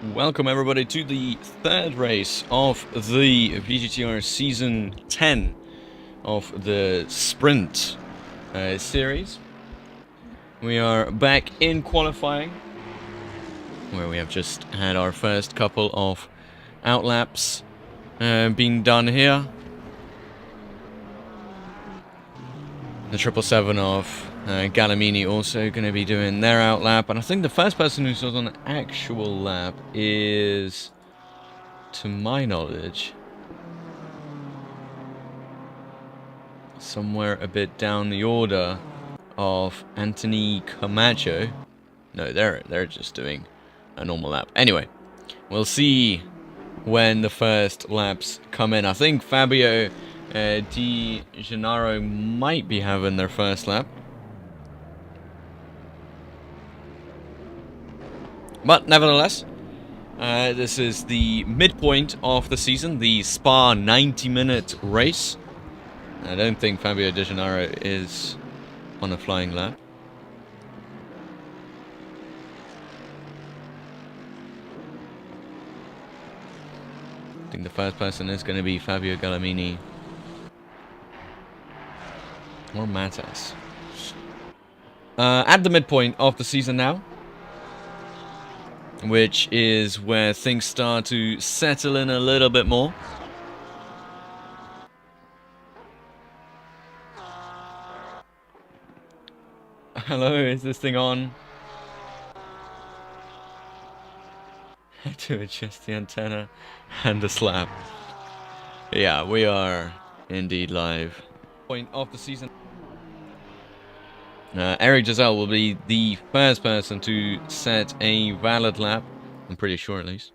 Welcome everybody to the third race of the VGTR Season 10 of the Sprint series. We are back in qualifying, where we have just had our first couple of outlaps being done here. The 777 of Galamini also going to be doing their outlap, and I think the first person who's on an actual lap is, to my knowledge, somewhere a bit down the order of Anthony Camacho. No, they're just doing a normal lap. Anyway, we'll see when the first laps come in. I think Fabio Di Gennaro might be having their first lap. But nevertheless, this is the midpoint of the season, the Spa 90-minute race. I don't think Fabio Di Gennaro is on a flying lap. I think the first person is going to be Fabio Galamini or Matas. At the midpoint of the season now, which is where things start to settle in a little bit more. Hello, is this thing on? Had to adjust the antenna and the slap. Yeah, we are indeed live. Point of the season. Eric Giselle will be the first person to set a valid lap. I'm pretty sure, at least.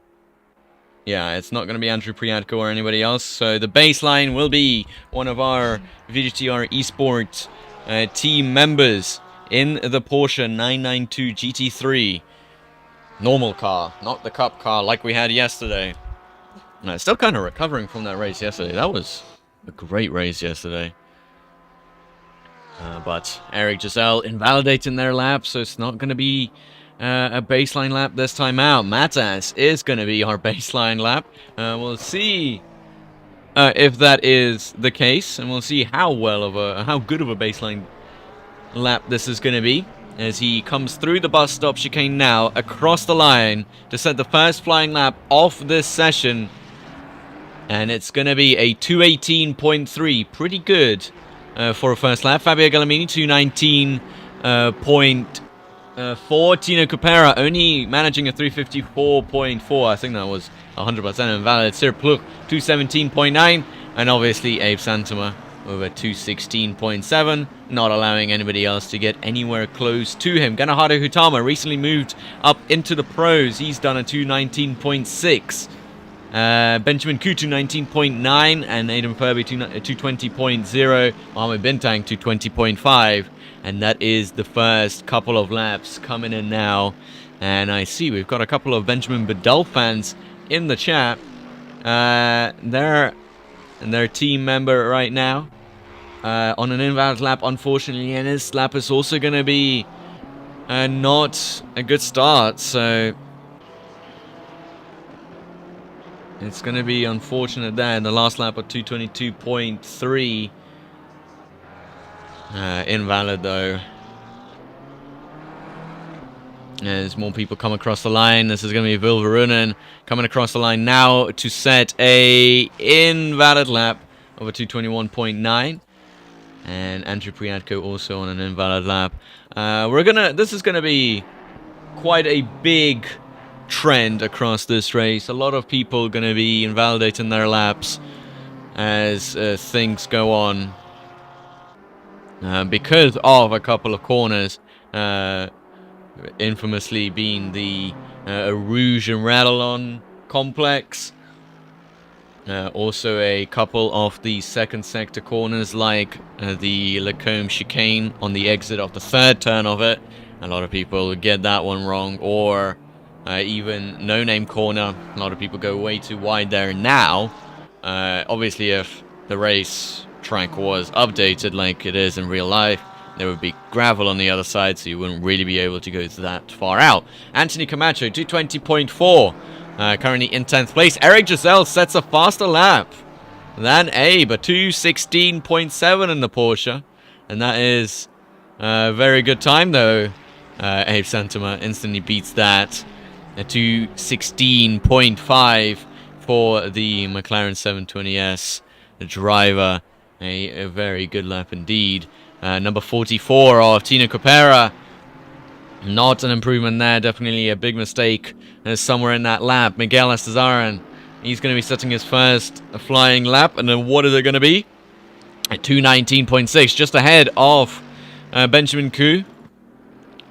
Yeah, it's not going to be Andrew Priadko or anybody else. So the baseline will be one of our VGTR eSports team members in the Porsche 992 GT3. Normal car, not the cup car like we had yesterday. Still kind of recovering from that race yesterday. That was a great race yesterday. But Eric Giselle invalidating their lap, so it's not going to be a baseline lap this time out. Matas is going to be our baseline lap. We'll see if that is the case, and we'll see how good of a baseline lap this is going to be as he comes through the bus stop chicane now across the line to set the first flying lap of this session, and it's going to be a 218.3, pretty good. For a first lap. Fabio Galamini, 219.4. Tino Cupera only managing a 354.4. I think that was 100% invalid. Sir Pluk, 217.9. And obviously Abe Santama with a 216.7. Not allowing anybody else to get anywhere close to him. Ganahado Hutama recently moved up into the pros. He's done a 219.6. Benjamin Kutu 19.9 and Aidan Furby 220.0, Mohamed Bintang 220.5, and that is the first couple of laps coming in now. And I see we've got a couple of Benjamin Bedell fans in the chat. They're their team member right now on an invalid lap, unfortunately, and his lap is also going to be not a good start, so it's going to be unfortunate there. The last lap of 222.3. Invalid, though. As more people come across the line. This is going to be Vil Verunen coming across the line now to set a invalid lap of a 221.9. And Andrew Priadko also on an invalid lap. This is going to be quite a big trend across this race. A lot of people going to be invalidating their laps as things go on because of a couple of corners, infamously being the Rouge and Radillon complex. Also a couple of the second sector corners like the Lacombe chicane on the exit of the third turn of it. A lot of people get that one wrong, or even no-name corner. A lot of people go way too wide there now. Obviously, if the race track was updated like it is in real life, there would be gravel on the other side, so you wouldn't really be able to go that far out. Anthony Camacho, 220.4 Currently in 10th place. Eric Giselle sets a faster lap than Abe, a 2:16.7 in the Porsche. And that is a very good time, though. Abe Santama instantly beats that. A 2:16.5 for the McLaren 720S driver. A very good lap indeed. Number 44 of Tino Copera. Not an improvement there. Definitely a big mistake somewhere in that lap. Miguel Estezaran. He's going to be setting his first flying lap. And then what is it going to be? At 2:19.6. Just ahead of Benjamin Koo.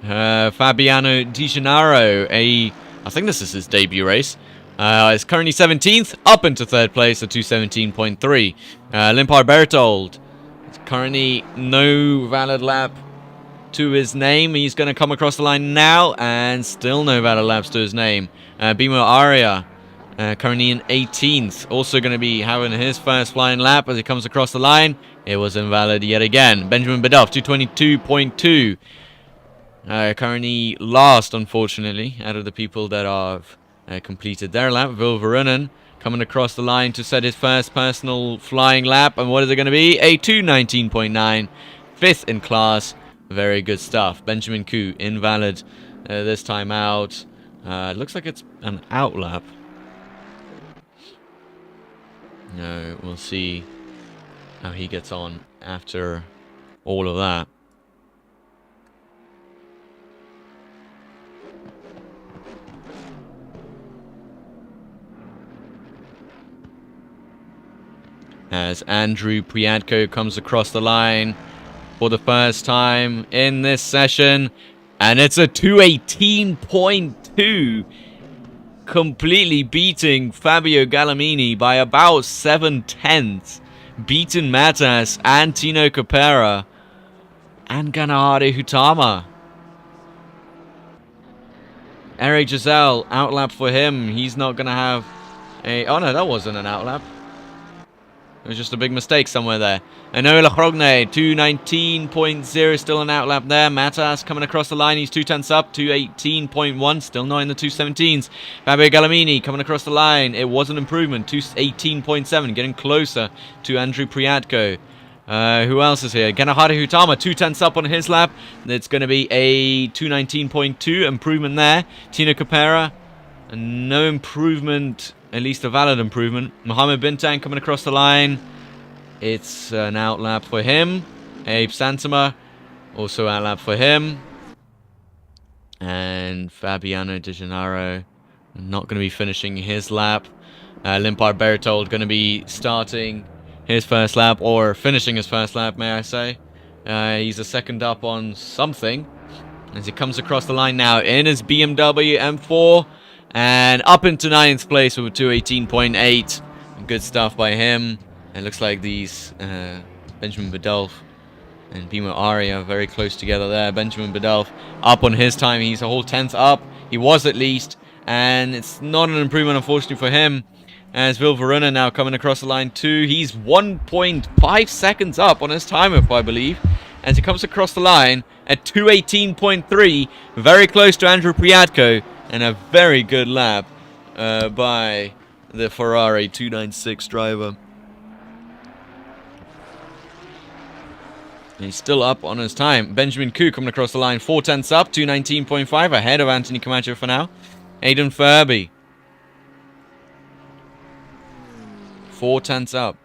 Fabiano Di Gennaro. I think this is his debut race. Is currently 17th. Up into 3rd place at 2:17.3. Limpar Berthold. Currently no valid lap to his name. He's going to come across the line now, and still no valid laps to his name. Bimo Aria, currently in 18th, also going to be having his first flying lap as he comes across the line. It was invalid yet again. Benjamin Bedoff, 2:22.2. Currently last, unfortunately, out of the people that have completed their lap. Vil Verunen coming across the line to set his first personal flying lap. And what is it going to be? A 2:19.9. 5th in class. Very good stuff. Benjamin Koo, invalid this time out. It looks like it's an out lap. No, we'll see how he gets on after all of that. As Andrew Priadko comes across the line for the first time in this session. And it's a 2:18.2. Completely beating Fabio Gallamini by about 7/10. Beaten Matas and Tino Copera and Ganahari Hutama. Eric Giselle, outlap for him. He's not going to have a... Oh no, that wasn't an outlap. It was just a big mistake somewhere there. And Ola Krogne, 2:19.0, still an outlap there. Matas coming across the line, he's 2/10 up, 2:18.1, still not in the 2:17s. Fabio Gallamini coming across the line, it was an improvement, 2:18.7, getting closer to Andrew Priadko. Who else is here? Ganahari Hutama, 2/10 up on his lap. It's going to be a 2:19.2, improvement there. Tino Copera, no improvement. At least a valid improvement. Mohamed Bintang coming across the line. It's an outlap for him. Abe Santama, also outlap for him. And Fabiano Di Gennaro, not going to be finishing his lap. Limpar Berthold going to be starting his first lap, or finishing his first lap, may I say. He's a second up on something. As he comes across the line now in his BMW M4. And up into 9th place with a 2:18.8. Good stuff by him. It looks like these Benjamin Bedolf and Bimo Aria are very close together there. Benjamin Bedolf up on his time. He's a whole 10th up. He was at least. And it's not an improvement, unfortunately, for him. As Vil Veruna now coming across the line too. He's 1.5 seconds up on his time, if I believe. As he comes across the line at 2:18.3. Very close to Andrew Priadko. And a very good lap by the Ferrari 296 driver. And he's still up on his time. Benjamin Koo coming across the line, 4/10 up, 2:19.5, ahead of Anthony Camacho for now. Aidan Furby, 4/10 up.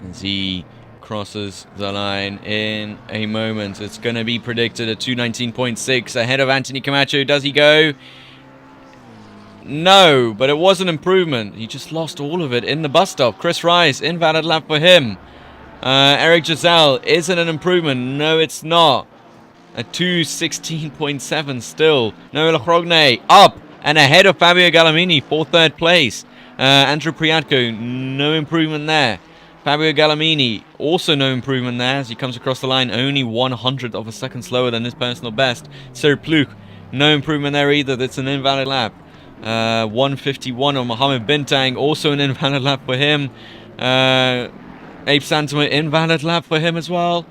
As he crosses the line in a moment. It's going to be predicted at 2:19.6 ahead of Anthony Camacho. Does he go? No, but it was an improvement. He just lost all of it in the bus stop. Chris Rice, invalid lap for him. Eric Giselle, is it an improvement? No, it's not. At 2:16.7 still. Noel Krogne up and ahead of Fabio Gallamini for 3rd place. Andrew Priadko, no improvement there. Fabio Gallamini, also no improvement there as he comes across the line, only 100th of a second slower than his personal best. Sir Pluk, no improvement there either. That's an invalid lap. 151 on Mohammed Bintang, also an invalid lap for him. Abe Santoma, invalid lap for him as well.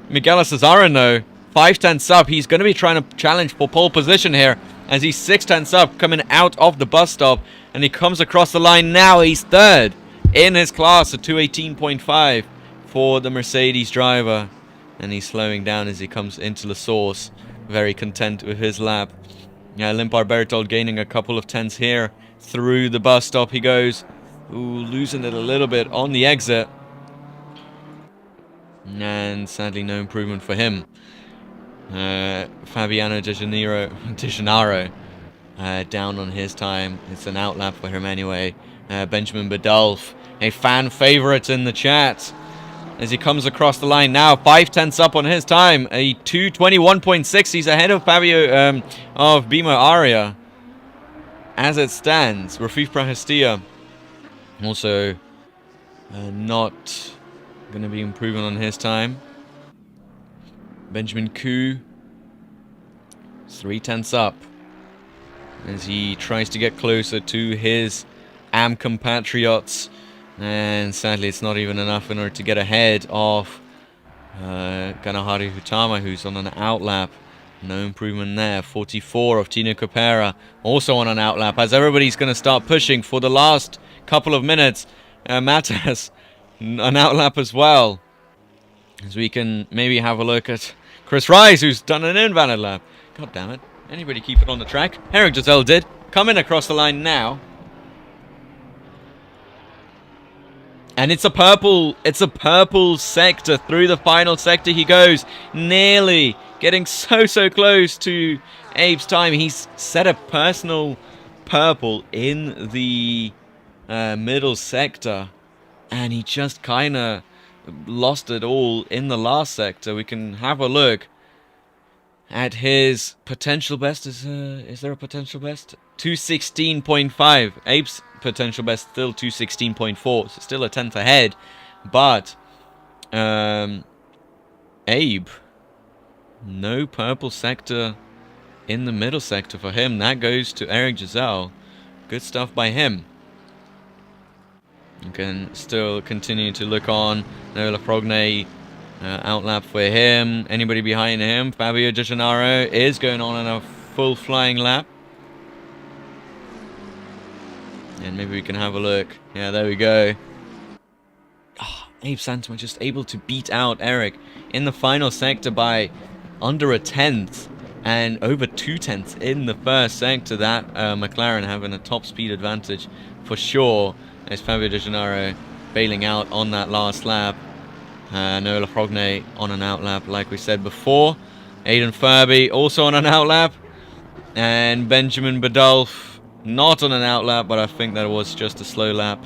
Miguel Cesarin, though, 5/10 up. He's going to be trying to challenge for pole position here, as he's 6/10 up coming out of the bus stop, and he comes across the line now. He's third in his class at 218.5 for the Mercedes driver, and he's slowing down as he comes into the source. Very content with his lap. Yeah, Limpar Berthold gaining a couple of tenths here through the bus stop. He goes, losing it a little bit on the exit, and sadly no improvement for him. Fabiano De Gennaro down on his time. It's an outlap for him anyway. Benjamin Badolf, a fan favorite in the chat, as he comes across the line now. 5/10 up on his time, a 2:21.6. He's ahead of Fabio of Bimo Aria as it stands. Rafif Prahastia also not going to be improving on his time. Benjamin Koo, 3/10 up as he tries to get closer to his AM compatriots, and sadly it's not even enough in order to get ahead of Ganahari Hutama, who's on an outlap. No improvement there. 44 of Tino Capera, also on an outlap, as everybody's going to start pushing for the last couple of minutes. Matas, an outlap as well, as we can maybe have a look at Chris Rice, who's done an invalid lap. God damn it. Anybody keep it on the track? Eric Giselle did. Coming across the line now. And it's a purple sector. Through the final sector he goes. Nearly getting so close to Abe's time. He's set a personal purple in the middle sector, and he just kind of lost it all in the last sector. We can have a look at his potential best. Is there a potential best? 216.5. Abe's potential best still 216.4, so still a tenth ahead. But Abe, no purple sector in the middle sector for him. That goes to Eric Giselle. Good stuff by him. You can still continue to look on. Nola Frogne, outlap for him. Anybody behind him? Fabio De Gennaro is going on in a full flying lap. And maybe we can have a look. Yeah, there we go. Oh, Abe Santoma just able to beat out Eric in the final sector by under a tenth, and over 2/10 in the first sector. That McLaren having a top speed advantage for sure, as Fabio De Gennaro bailing out on that last lap. Nola Frogne on an outlap, like we said before. Aidan Furby also on an outlap. And Benjamin Badolf not on an outlap, but I think that was just a slow lap,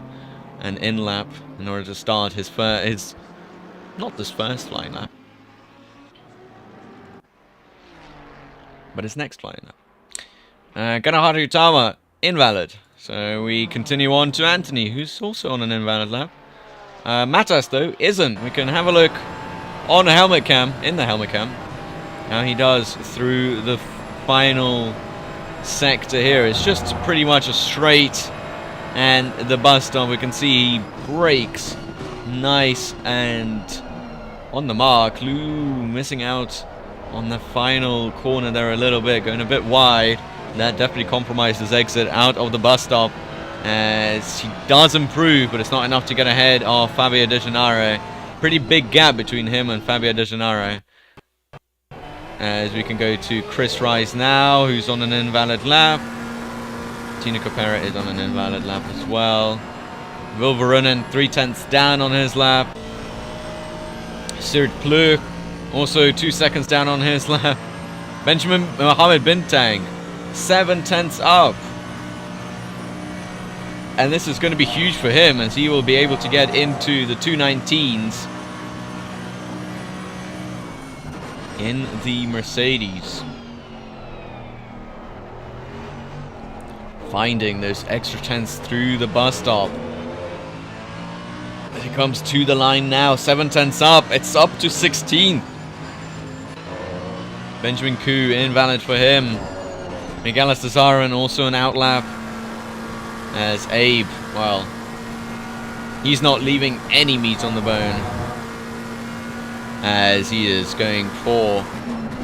an in lap, in order to start his not this first flying lap, but his next flying lap. Ganahari Utama, invalid. So we continue on to Anthony, who's also on an invalid lap. Matas, though, isn't. We can have a look on the helmet cam, how he does through the final sector here. It's just pretty much a straight, and the bus stop, we can see he brakes nice and on the mark. Lou missing out on the final corner there a little bit, going a bit wide. That definitely compromised his exit out of the bus stop, as he does improve, but it's not enough to get ahead of Fabio De Gennaro. Pretty big gap between him and Fabio De Gennaro. As we can go to Chris Rice now, who's on an invalid lap. Tino Capera is on an invalid lap as well. Vilvarunen 3/10 down on his lap. Sirt Pluk also 2 seconds down on his lap. Benjamin Mohammed Bintang 7/10 up. And this is going to be huge for him, as he will be able to get into the 219s in the Mercedes. Finding those extra tenths through the bus stop. As he comes to the line now, 7/10 up. It's up to 16. Benjamin Koo, invalid for him. Miguel Estezaren also an outlap. As Abe, well, he's not leaving any meat on the bone. As he is going for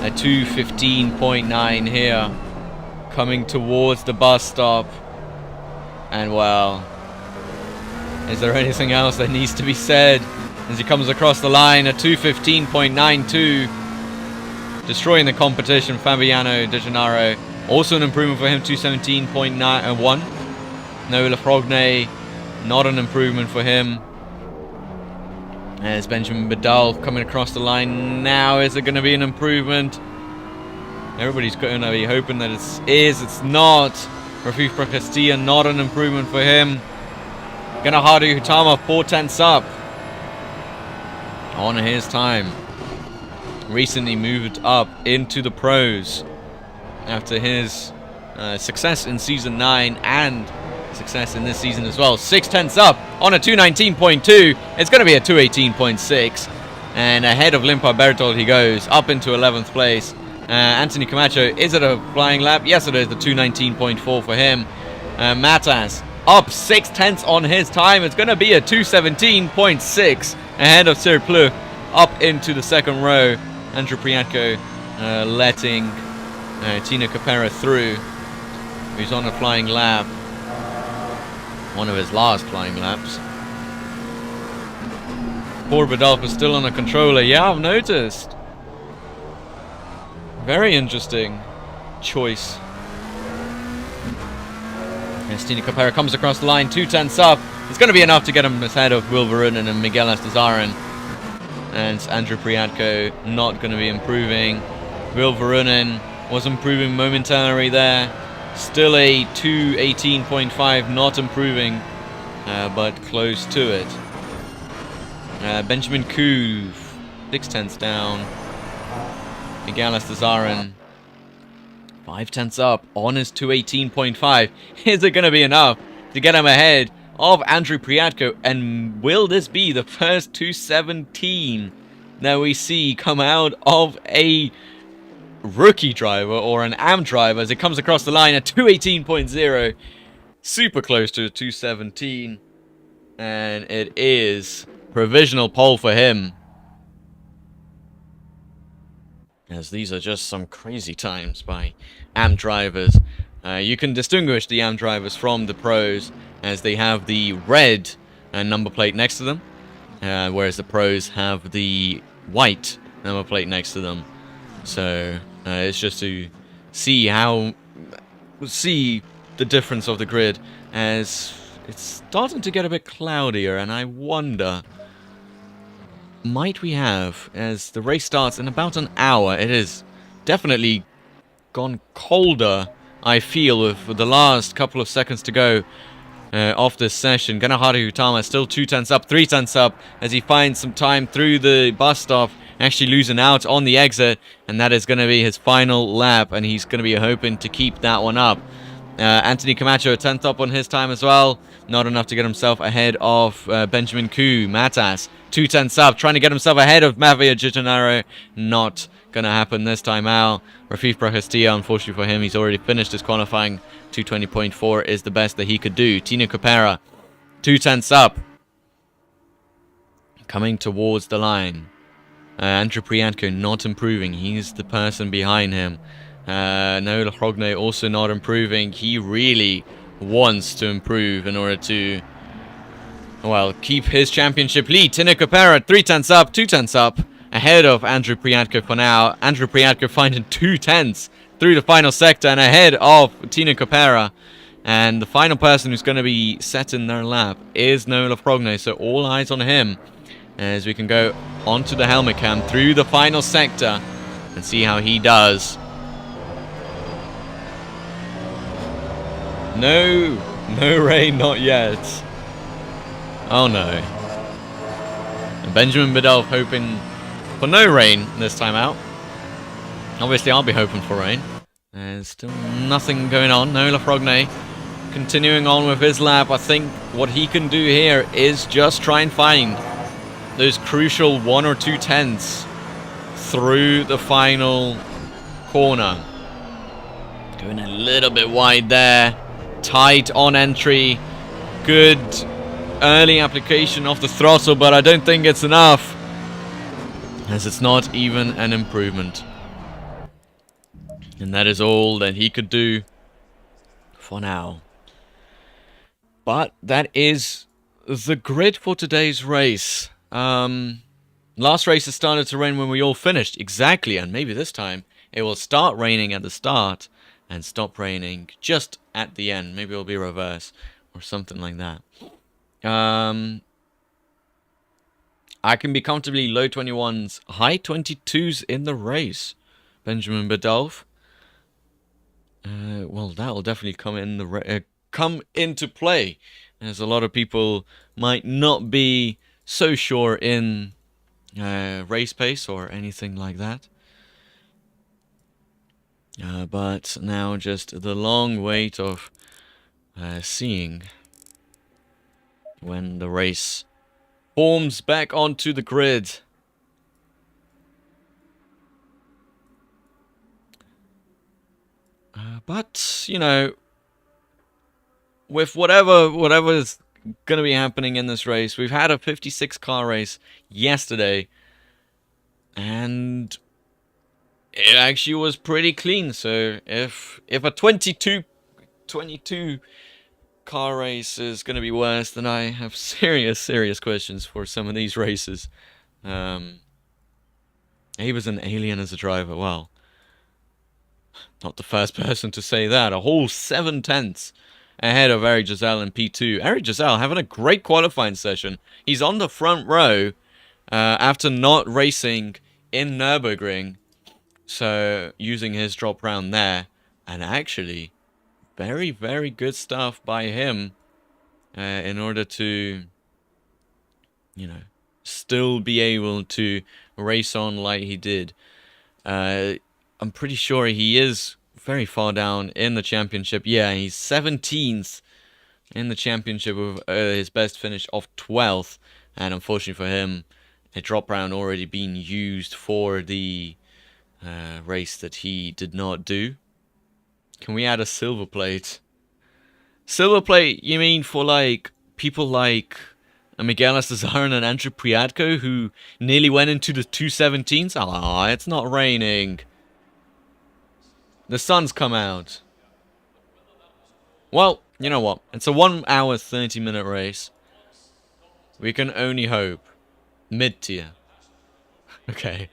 a 2:15.9 here. Coming towards the bus stop. And well, is there anything else that needs to be said? As he comes across the line, a 2:15.92. Destroying the competition, Fabiano De Gennaro. Also an improvement for him, 2:17.91. Noah Lafrogne, not an improvement for him. As Benjamin Vidal coming across the line now. Is it going to be an improvement? Everybody's going to be hoping that it is. It's not. Rafif Castilla, not an improvement for him. Ganahadu Hutama, 4/10 up on his time. Recently moved up into the pros after his success in Season 9 and success in this season as well. 6/10 up on a 2:19.2. It's going to be a 2:18.6. And ahead of Limpa Bertold he goes up into 11th place. Anthony Camacho, is it a flying lap? Yes, it is. The 2:19.4 for him. Matas up 6/10 on his time. It's going to be a 2:17.6 ahead of Sir Pleu up into the second row. Andrew Priatko letting Tino Capera through. He's on a flying lap. One of his last flying laps. Poor Badalf is still on a controller. Yeah, I've noticed. Very interesting choice. As Tino Capera comes across the line, 2/10 up. It's going to be enough to get him ahead of Will Verunen and Miguel Estezaren. And Andrew Priatko not going to be improving. Will Verunen was improving momentarily there. Still a 2:18.5, not improving, but close to it. Benjamin Couve, 6/10 down. Miguel Estezaren, 5/10 up on his 2:18.5. Is it going to be enough to get him ahead of Andrew Priatko? And will this be the first 2:17 that we see come out of a rookie driver or an AM driver as it comes across the line at 2:18.0? Super close to a 2:17. And it is provisional pole for him. As these are just some crazy times by AM drivers. You can distinguish the AM drivers from the pros as they have the red number plate next to them, whereas the pros have the white number plate next to them. So it's just to see the difference of the grid as it's starting to get a bit cloudier, and I wonder, might we have, as the race starts in about an hour, it is definitely gone colder, I feel, with the last couple of seconds to go off this session. Ganahari Hutama still 2/10 up, 3/10 up, as he finds some time through the bus stop, actually losing out on the exit, and that is going to be his final lap, and he's going to be hoping to keep that one up. Anthony Camacho 10th up on his time as well, not enough to get himself ahead of Benjamin Koo. Matas 2/10 up, trying to get himself ahead of Mavia Gitanaro, not gonna happen this time out. Rafif Brahestia, unfortunately for him, he's already finished his qualifying. 2:20.4 is the best that he could do. Tino Capera 2/10 up, coming towards the line. Andrew Priatko not improving, he's the person behind him. Nola Hrogne also not improving. He really wants to improve in order to, well, keep his championship lead. Tino Capera 3/10 up, 2/10 up, ahead of Andrew Priatko for now. Andrew Priatko finding 2/10 through the final sector and ahead of Tino Capera. And the final person who's going to be setting their lap is Nola Hrogne, so all eyes on him as we can go onto the helmet cam through the final sector and see how he does. No rain, not yet. Oh no. And Benjamin Bidolf hoping for no rain this time out. Obviously I'll be hoping for rain. There's still nothing going on. Nola Hrogne continuing on with his lap. I think what he can do here is just try and find those crucial 1 or 2 tenths through the final corner. Going a little bit wide there. Tight on entry. Good early application of the throttle, but I don't think it's enough, as it's not even an improvement. And that is all that he could do for now. But that is the grid for today's race. Last race it started to rain when we all finished. Exactly, and maybe this time it will start raining at the start and stop raining just at the end. Maybe it'll be reverse or something like that. I can be comfortably low 21s, high 22s in the race. Benjamin Badolf. Well, that will definitely come into play, as a lot of people might not be so sure in race pace or anything like that. But now just the long wait of seeing when the race forms back onto the grid. But, you know, with whatever is going to be happening in this race, we've had a 56 car race yesterday, and it actually was pretty clean. So if a 22 car race is going to be worse, then I have serious questions for some of these races. He was an alien as a driver. Well, not the first person to say that. A whole 7/10 ahead of Eric Giselle in P2. Eric Giselle having a great qualifying session. He's on the front row after not racing in Nürburgring, so using his drop round there, and actually very good stuff by him in order to, you know, still be able to race on like he did. I'm pretty sure he is very far down in the championship. Yeah, he's 17th in the championship with his best finish of 12th, and unfortunately for him, a drop round already been used for the race that he did not do. Can we add a silver plate? Silver plate, you mean for like people like Miguel Estezaran and Andrew Priatko, who nearly went into the 217s? Ah, it's not raining. The sun's come out. Well, you know what? It's a 1 hour 30-minute race. We can only hope. Mid-tier. Okay.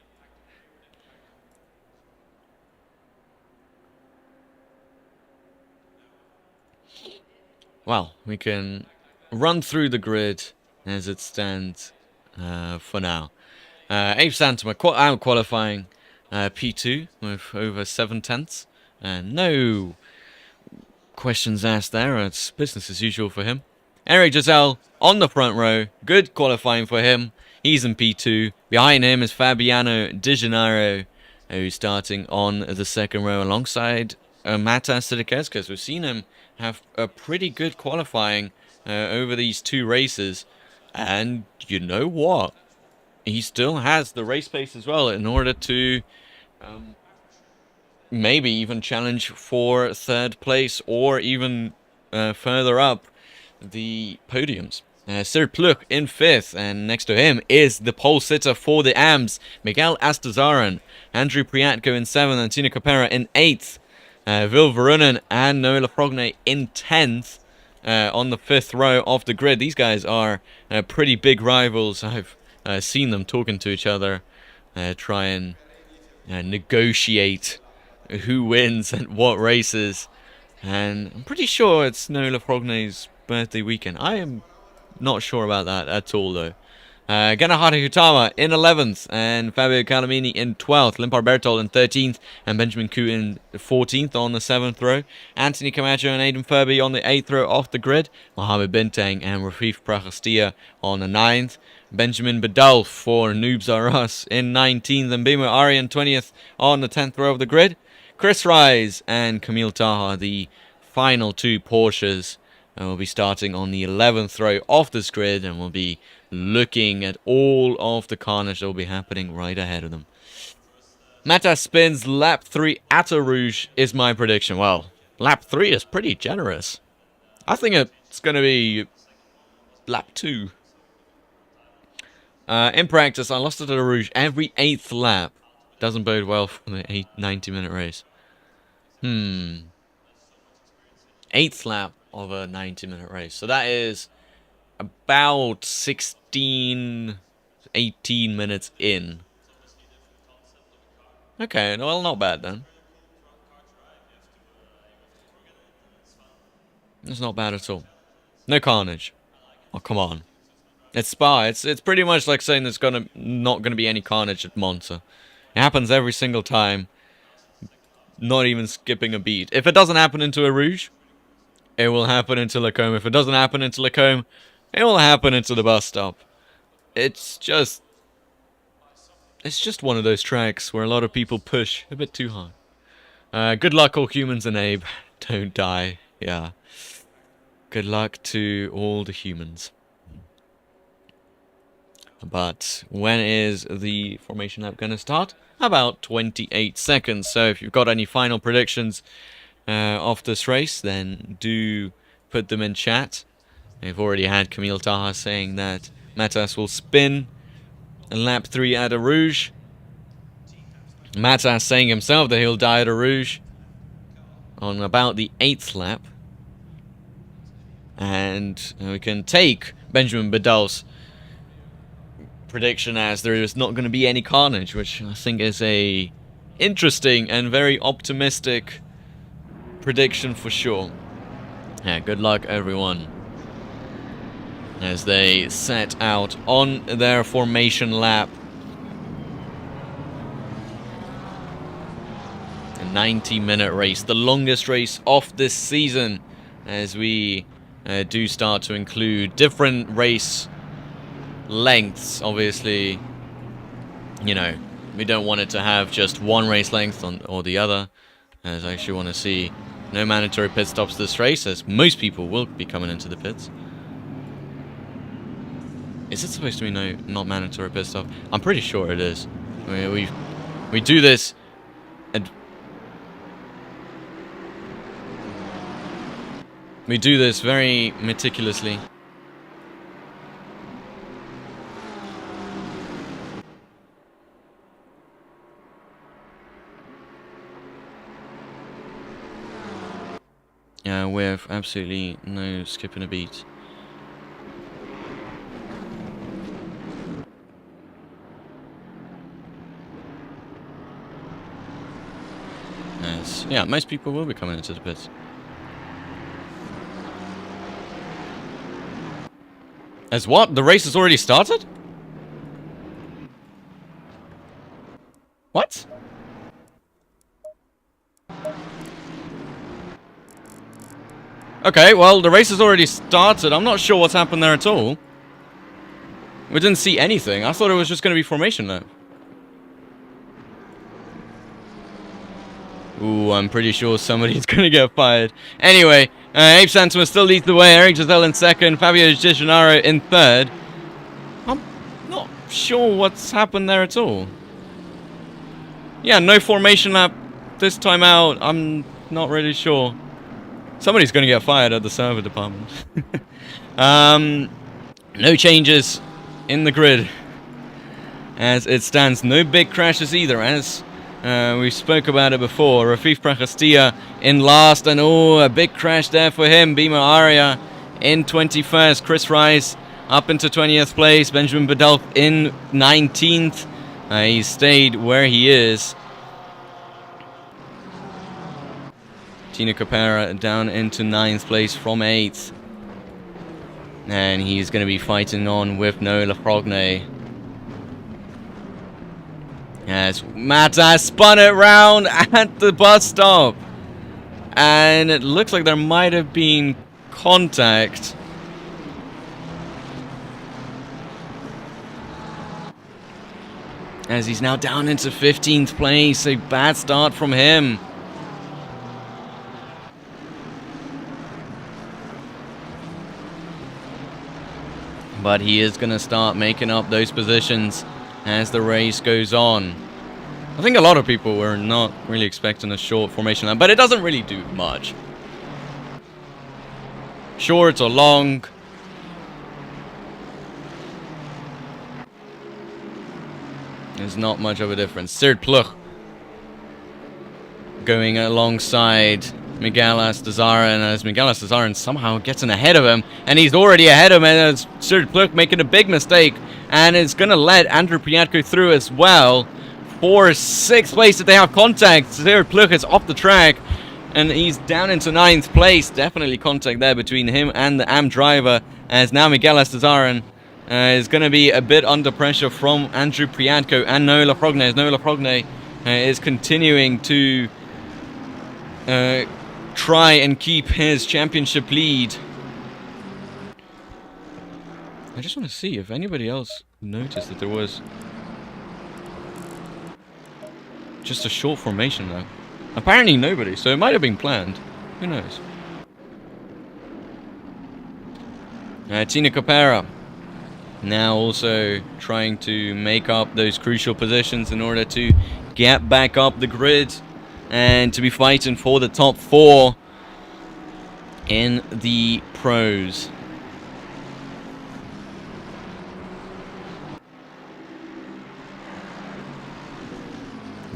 Well, we can run through the grid as it stands for now. Abe Santama out qualifying P2 with over 7/10. No questions asked there. It's business as usual for him. Eric Giselle on the front row. Good qualifying for him. He's in P2. Behind him is Fabiano Di Gennaro, who's starting on the second row alongside Mata Sidikeskas. We've seen him have a pretty good qualifying over these two races. And you know what? He still has the race pace as well in order to maybe even challenge for third place or even further up the podiums. Sir Pluk in 5th, and next to him is the pole sitter for the AMS, Miguel Estezaran. Andrew Priatko in 7th, and Tino Capera in 8th. Vil Verunen and Noah Lafrogne in 10th on the 5th row of the grid. These guys are pretty big rivals. I've seen them talking to each other, try and negotiate who wins and what races. And I'm pretty sure it's Noah Lafrogne's birthday weekend. I am not sure about that at all, though. Ganahata Hutama in 11th, and Fabio Calamini in 12th, Limpar Bertol in 13th, and Benjamin Koo in 14th on the 7th row. Anthony Camacho and Aidan Furby on the 8th row off the grid. Mohamed Bintang and Rafif Prachastia on the 9th. Benjamin Badalf for Noobs Are Us in 19th, and Bimo Ari in 20th on the 10th row of the grid. Chris Rise and Camille Taha, the final two Porsches, will be starting on the 11th row of this grid, and will be looking at all of the carnage that will be happening right ahead of them. Matas spins lap 3 at Eau Rouge is my prediction. Well, lap 3 is pretty generous. I think it's going to be lap 2. In practice, I lost it at Eau Rouge every 8th lap. Doesn't bode well for the 90-minute race. 8th lap of a 90-minute race. So that is about 16, 18 minutes in. Okay, well, not bad then. It's not bad at all. No carnage. Oh, come on. It's Spa. It's pretty much like saying there's not gonna be any carnage at Monza. It happens every single time. Not even skipping a beat. If it doesn't happen into Eau Rouge, it will happen into Lacombe. If it doesn't happen into Lacombe, it will happen into the bus stop. It's just one of those tracks where a lot of people push a bit too hard. Good luck, all humans, and Abe. Don't die. Yeah. Good luck to all the humans. But when is the formation lap going to start? About 28 seconds. So if you've got any final predictions of this race, then do put them in chat. I've already had Camille Taha saying that Matas will spin in lap 3 at Eau Rouge. Matas saying himself that he'll die at Eau Rouge on about the 8th lap. And we can take Benjamin Bedell's prediction as there is not going to be any carnage, which I think is a interesting and very optimistic prediction for sure. Yeah, good luck everyone as they set out on their formation lap. A 90-minute race, the longest race of this season, as we do start to include different race lengths. Obviously, you know, we don't want it to have just one race length or the other, as I actually want to see no mandatory pit stops this race, as most people will be coming into the pits. Is it supposed to be not mandatory pit stop? I'm pretty sure it is. I mean, we do this and we do this very meticulously. Yeah, with absolutely no skipping a beat. As, yeah, most people will be coming into the pits. As what? The race has already started? What? Okay, well, the race has already started. I'm not sure what's happened there at all. We didn't see anything. I thought it was just going to be formation lap. Ooh, I'm pretty sure somebody's going to get fired. Anyway, Abe Santoma still leads the way. Eric Giselle in second. Fabio Di Gennaro in third. I'm not sure what's happened there at all. Yeah, no formation lap this time out. I'm not really sure. Somebody's going to get fired at the server department. No changes in the grid as it stands. No big crashes either, as we spoke about it before. Rafif Prachastia in last, and oh, a big crash there for him. Bima Aria in 21st. Chris Rice up into 20th place. Benjamin Bedell in 19th. He stayed where he is. Tino Capera down into 9th place from 8th. And he's going to be fighting on with Noah Lafrogne. As Matas spun it round at the bus stop. And it looks like there might have been contact. As he's now down into 15th place. A bad start from him. But he is going to start making up those positions as the race goes on. I think a lot of people were not really expecting a short formation lap, but it doesn't really do much. Short or long. There's not much of a difference. Third Plug going alongside Miguel Astazaren, as Miguel Astazaren somehow gets in ahead of him, and he's already ahead of him, and as Third Plug making a big mistake, and it's going to let Andrew Priatko through as well. For 6th place, that they have contact. Third Plug is off the track, and he's down into 9th place. Definitely contact there between him and the AM driver, as now Miguel Astazaren is going to be a bit under pressure from Andrew Priatko and Noah Lafrogne, as Noah Lafrogne is continuing to try and keep his championship lead. I just want to see if anybody else noticed that there was just a short formation though. Apparently nobody, so it might have been planned. Who knows? Tina Capera now also trying to make up those crucial positions in order to get back up the grid and to be fighting for the top 4 in the pros.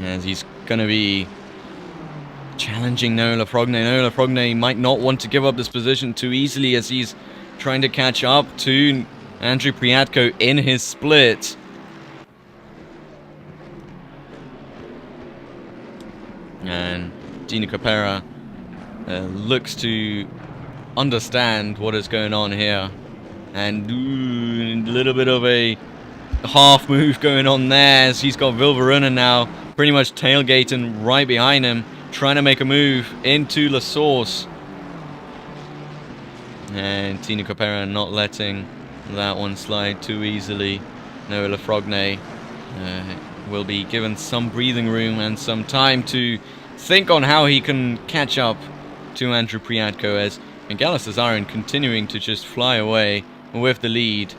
As he's going to be challenging Noah Lafrogne. Noah Lafrogne might not want to give up this position too easily, as he's trying to catch up to Andrew Priatko in his split. And Dino Capera looks to understand what is going on here. And a little bit of a half move going on there, as he's got Vilvarunen now pretty much tailgating right behind him, trying to make a move into La Source. And Tino Capera not letting that one slide too easily. Noah Lafrogne will be given some breathing room and some time to think on how he can catch up to Andrew Priatko, as Miguel Astazaren continuing to just fly away with the lead.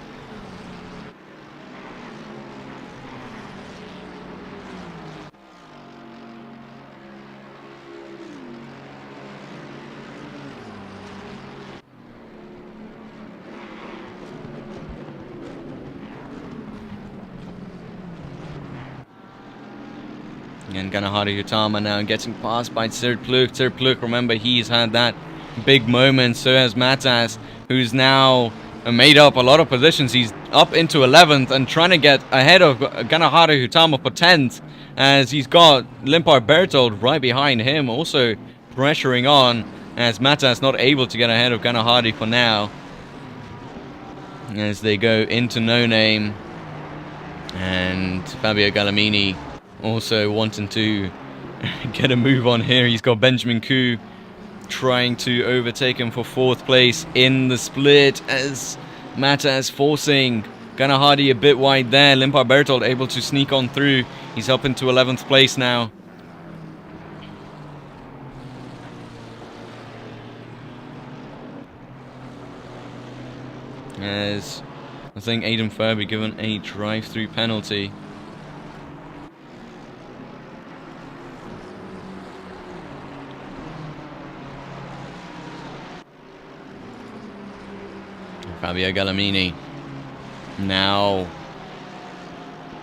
And Ganahari Utama now getting passed by Third Plug. Third Plug, remember, he's had that big moment. So has Matas, who's now made up a lot of positions. He's up into 11th and trying to get ahead of Ganahari Utama for 10th, as he's got Limpar Bertold right behind him, also pressuring on, as Matas not able to get ahead of Ganahari for now, as they go into No Name. And Fabio Gallamini also wanting to get a move on here. He's got Benjamin Koo trying to overtake him for 4th place in the split, as Matas forcing Ganahari a bit wide there. Limpar Bertold able to sneak on through. He's up into 11th place now. As I think Aidan Furby given a drive-through penalty. Fabio Gallamini now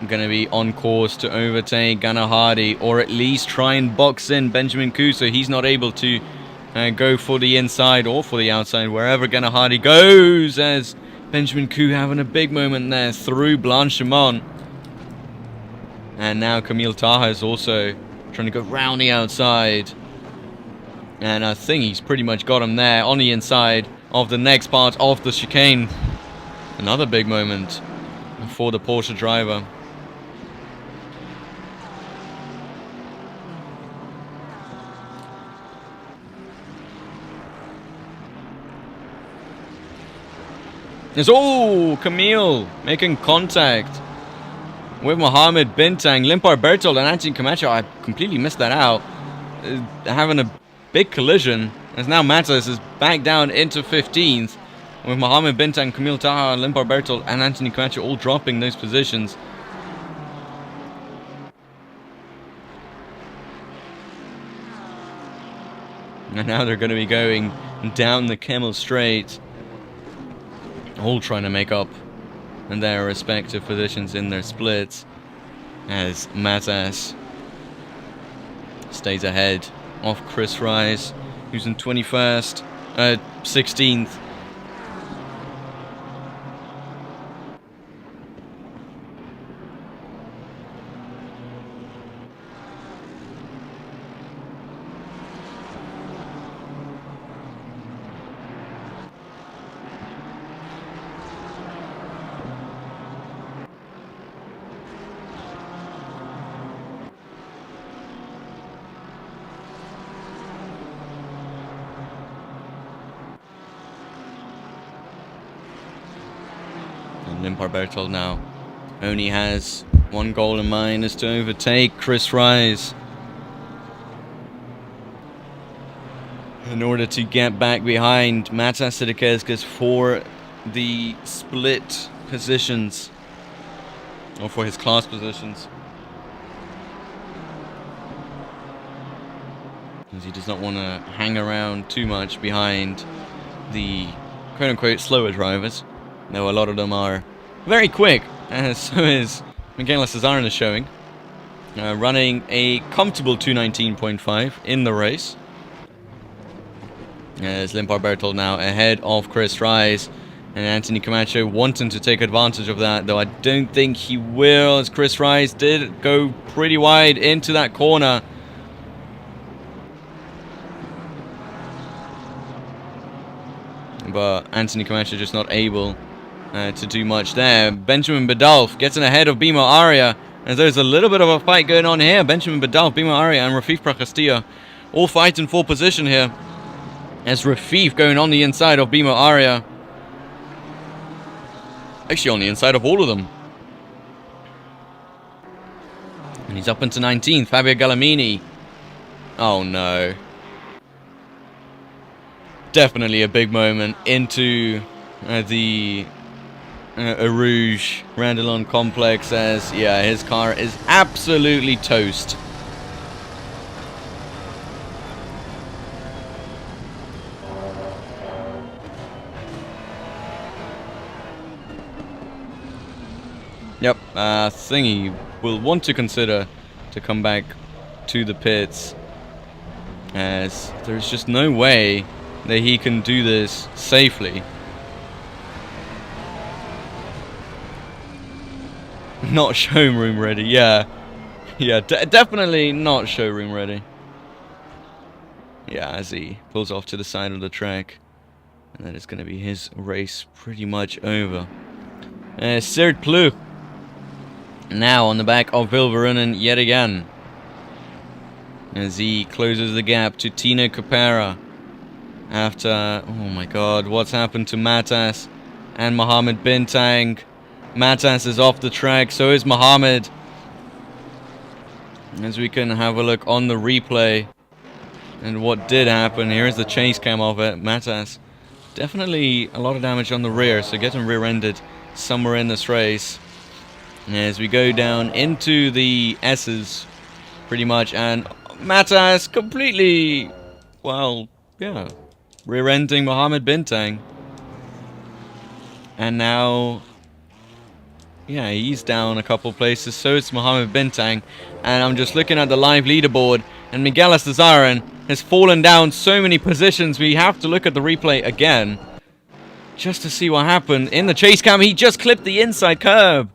going to be on course to overtake Ganahari, or at least try and box in Benjamin Koo, so he's not able to go for the inside or for the outside, wherever Ganahari goes, as Benjamin Koo having a big moment there through Blanchimont. And now Camille Taha is also trying to go round the outside, and I think he's pretty much got him there on the inside of the next part of the chicane. Another big moment for the Porsche driver. There's, oh, Camille making contact with Mohamed Bintang. Limpar Bertold and Anthony Camacho, I completely missed that out, having a big collision, as now Matas is back down into 15th, with Mohamed Bintang, Camille Taha, Limpar Bertold and Anthony Camacho all dropping those positions. And now they're going to be going down the Camel Straight, all trying to make up in their respective positions in their splits, as Matas stays ahead of Chris Rise, who's in 21st, 16th. Limpar Berthold now only has one goal in mind, is to overtake Chris Rise in order to get back behind Matas Sidikeskas for the split positions, or for his class positions, as he does not want to hang around too much behind the quote-unquote slower drivers. No, a lot of them are very quick, as so is Miguel Cesarin is showing. Running a comfortable 2:19.5 in the race. As Limpar Berthold now ahead of Chris Rise, and Anthony Camacho wanting to take advantage of that, though I don't think he will, as Chris Rise did go pretty wide into that corner. But Anthony Camacho just not able to do much there. Benjamin Badalf getting ahead of Bimo Aria, as there's a little bit of a fight going on here. Benjamin Badalf, Bimo Aria and Rafif Pracastillo all fighting for position here, as Rafif going on the inside of Bimo Aria. Actually on the inside of all of them. And he's up into 19th. Fabio Gallamini. Oh no. Definitely a big moment into the Rouge Randalon complex, as yeah, his car is absolutely toast. Yep, I think he will want to consider to come back to the pits, as there's just no way that he can do this safely. Not showroom ready, yeah. Yeah, definitely not showroom ready. Yeah, as he pulls off to the side of the track. And that is going to be his race pretty much over. Sert Ploeg now on the back of Vilverunen yet again, as he closes the gap to Tino Capera. After, oh my god, what's happened to Matas and Mohammed Bintang? Matas is off the track, so is Mohammed. As we can have a look on the replay and what did happen. Here's the chase cam of it. Matas, definitely a lot of damage on the rear, so getting rear-ended somewhere in this race. As we go down into the S's, pretty much, and Matas completely, well, yeah, rear-ending Mohammed Bintang. And now, yeah, he's down a couple places, so it's Mohammed Bintang. And I'm just looking at the live leaderboard, and Miguel Cesarin has fallen down so many positions. We have to look at the replay again, just to see what happened. In the chase cam, he just clipped the inside curb.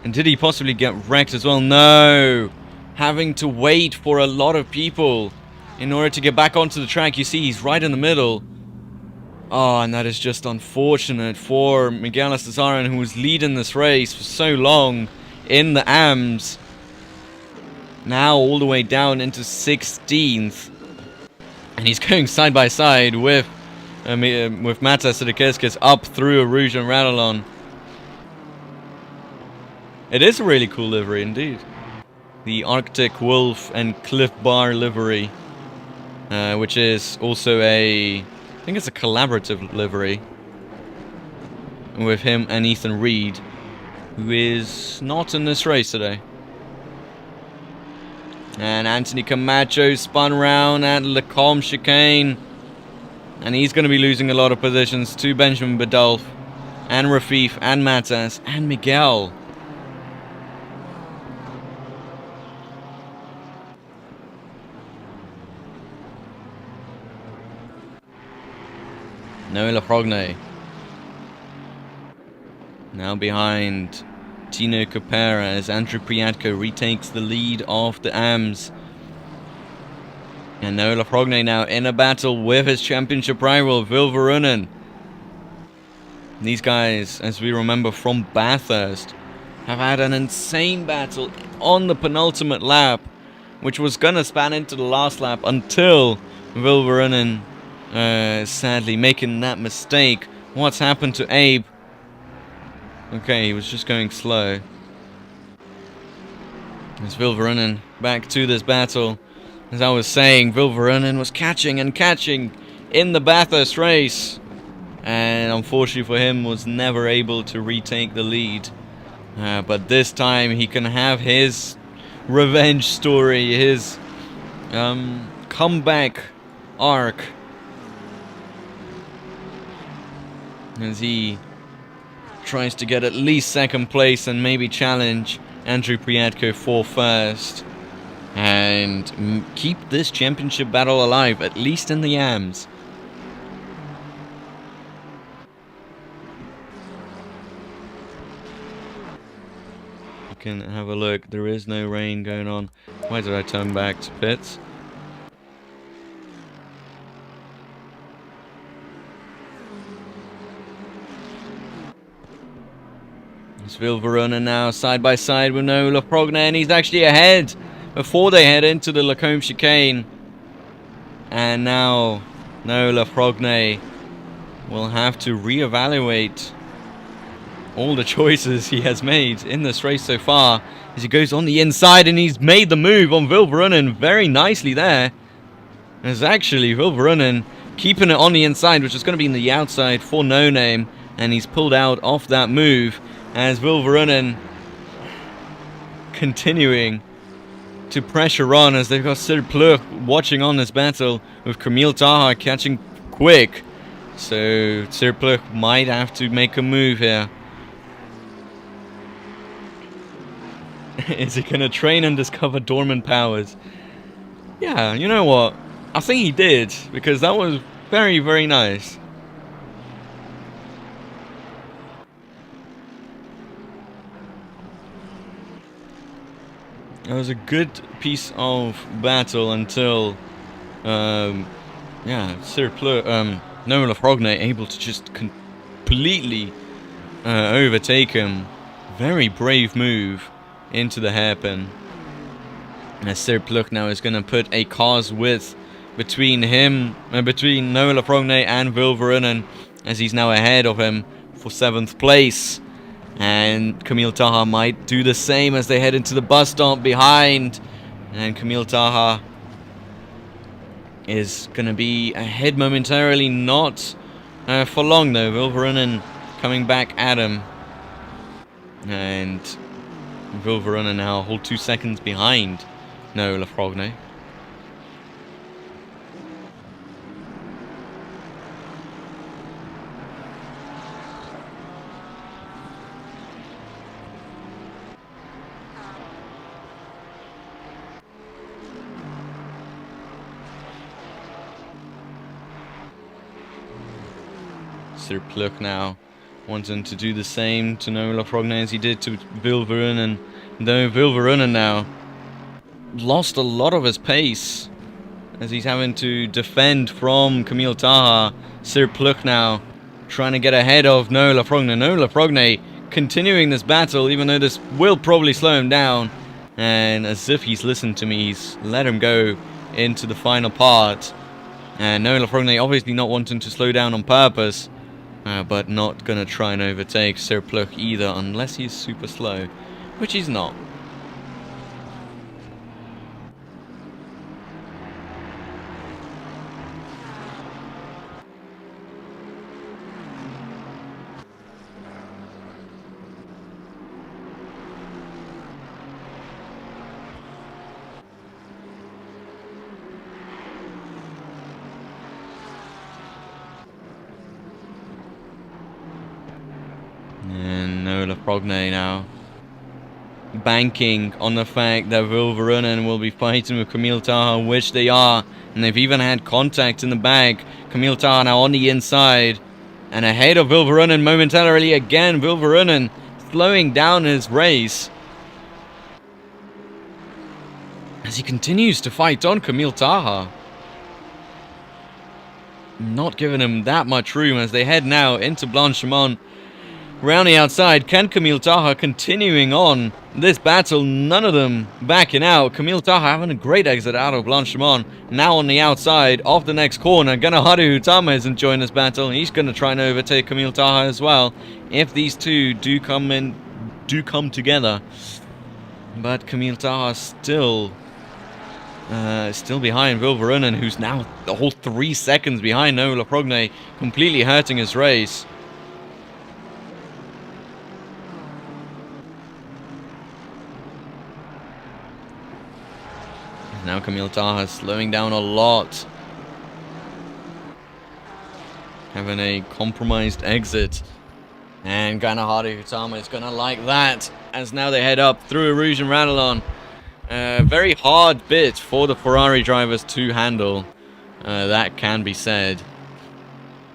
And did he possibly get wrecked as well? No. Having to wait for a lot of people in order to get back onto the track. You see, he's right in the middle. Oh, and that is just unfortunate for Miguel Cesarin, who was leading this race for so long in the AMS. Now all the way down into 16th. And he's going side by side with Matas Sidikeskas up through a Rouge and Radalon. It is a really cool livery indeed. The Arctic Wolf and Cliff Bar livery, which is also I think it's a collaborative livery with him and Ethan Reed, who is not in this race today. And Anthony Camacho spun round at Lecombe chicane. And he's going to be losing a lot of positions to Benjamin Badolf and Rafif and Matas and Miguel. Noah Lafrogne. Now behind Tino Capera as Andrew Priatko retakes the lead of the AMS. And Noah Lafrogne now in a battle with his championship rival, Vil Verunen. These guys, as we remember from Bathurst, have had an insane battle on the penultimate lap, which was going to span into the last lap until Vil Verunen sadly making that mistake. What's happened to Abe? Okay, he was just going slow. As Vil Verunen back to this battle. As I was saying, Vil Verunen was catching and catching in the Bathurst race. And unfortunately for him, was never able to retake the lead. But this time he can have his revenge story, his comeback arc. As he tries to get at least second place and maybe challenge Andrew Priatko for first. And keep this championship battle alive, at least in the AMS. You can have a look, there is no rain going on. Why did I turn back to pits? It's Vil Verunen now side by side with Noah Lafrogne, and he's actually ahead before they head into the Lecombe chicane. And now Noah Lafrogne will have to reevaluate all the choices he has made in this race so far, as he goes on the inside, and he's made the move on Vil Verunen very nicely there. There's actually Vil Verunen keeping it on the inside, which is going to be in the outside for No Name, and he's pulled out off that move. As Vil Verunen continuing to pressure on, as they've got Sir Pluk watching on this battle with Camille Taha catching quick. So Sir Pluk might have to make a move here. Is he going to train and discover dormant powers? Yeah, you know what? I think he did, because that was very, very nice. It was a good piece of battle until, Sir Plur, Noah Lafrogne able to just completely overtake him. Very brave move into the hairpin. As Sir Pluk now is going to put a car's width between him, between Noah Lafrogne and Vil Verunen, as he's now ahead of him for 7th place. And Camille Taha might do the same as they head into the bus stop behind. And Camille Taha is going to be ahead momentarily, not for long though. Vil Verunen coming back at him. And Vil Verunen now a whole 2 seconds behind Noah Lafrogne. Sir Pluk now wanting to do the same to Noah Lafrogne as he did to Vil Verunen. Though Vil Verunen now lost a lot of his pace as he's having to defend from Camille Taha. Sir Pluk now trying to get ahead of Noah Lafrogne. Noah Lafrogne continuing this battle, even though this will probably slow him down. And as if he's listened to me, he's let him go into the final part. And Noah Lafrogne obviously not wanting to slow down on purpose. But not going to try and overtake Sir Pluk either, unless he's super slow, which he's not. And Nola Progne now banking on the fact that Vilverunen will be fighting with Camille Taha, which they are. And they've even had contact in the back. Camille Taha now on the inside. And ahead of Vilverunen momentarily again. Vilverunen slowing down his race as he continues to fight on Camille Taha. Not giving him that much room as they head now into Blanchimont. Round the outside, can Camille Taha continuing on this battle? None of them backing out. Camille Taha having a great exit out of Blanchimont. Now on the outside, off the next corner. Ganaharu Hutama is enjoying this battle. He's going to try and overtake Camille Taha as well, if these two do come together. But Camille Taha still behind Vilverunen, who's now the whole 3 seconds behind Nola Progne, completely hurting his race. Now Camille Taha slowing down a lot. Having a compromised exit. And Ganaharu Hutama is going to like that, as now they head up through Rouge and Radalon. Very hard bit for the Ferrari drivers to handle. That can be said.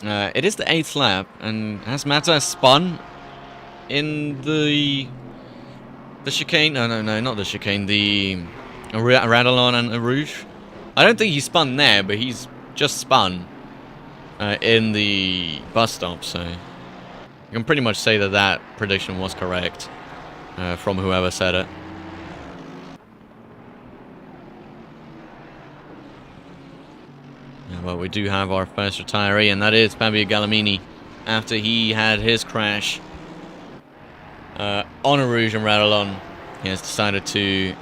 It is the 8th lap, and has Mata spun in the chicane? No, not the chicane. The Radalon and Rouge. I don't think he spun there, but he's just spun in the bus stop, so you can pretty much say that that prediction was correct from whoever said it. Yeah, well, we do have our first retiree, and that is Fabio Gallimini, after he had his crash on a Rouge and Radalon. He has decided to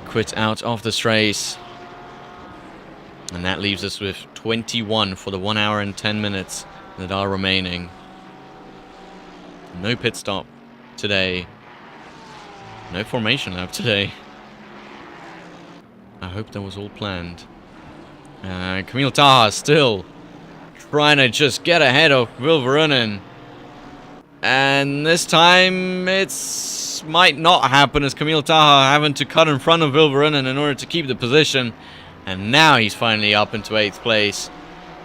quit out of this race, and that leaves us with 21 for the 1 hour and 10 minutes that are remaining. No pit stop today, no formation lap today. I hope that was all planned. Camille Taha still trying to just get ahead of Vilverunen, and this time it's might not happen, as Camille Taha having to cut in front of Vilverunen in order to keep the position. And now he's finally up into 8th place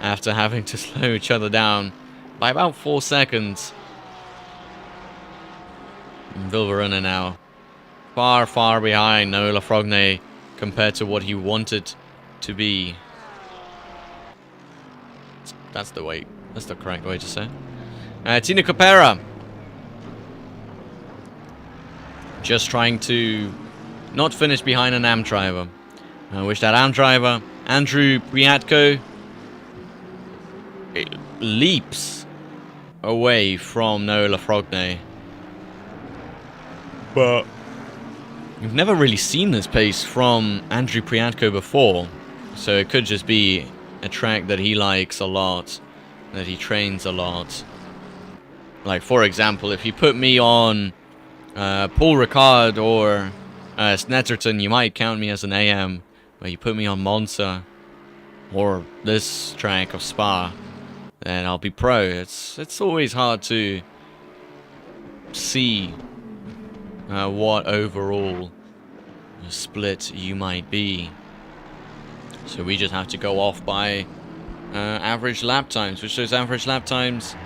after having to slow each other down by about 4 seconds. And Vilverunen now far behind Nola Progne compared to what he wanted to be. That's the correct way to say it. Tina Capera just trying to not finish behind an AM driver. I wish that AM driver, Andrew Priatko, leaps away from Nola Progne. But we've never really seen this pace from Andrew Priatko before, so it could just be a track that he likes a lot, that he trains a lot. Like, for example, if you put me on Paul Ricard or Snetterton, you might count me as an AM. But you put me on Monza or this track of Spa, then I'll be pro. It's always hard to see what overall split you might be. So we just have to go off by average lap times, which those average lap times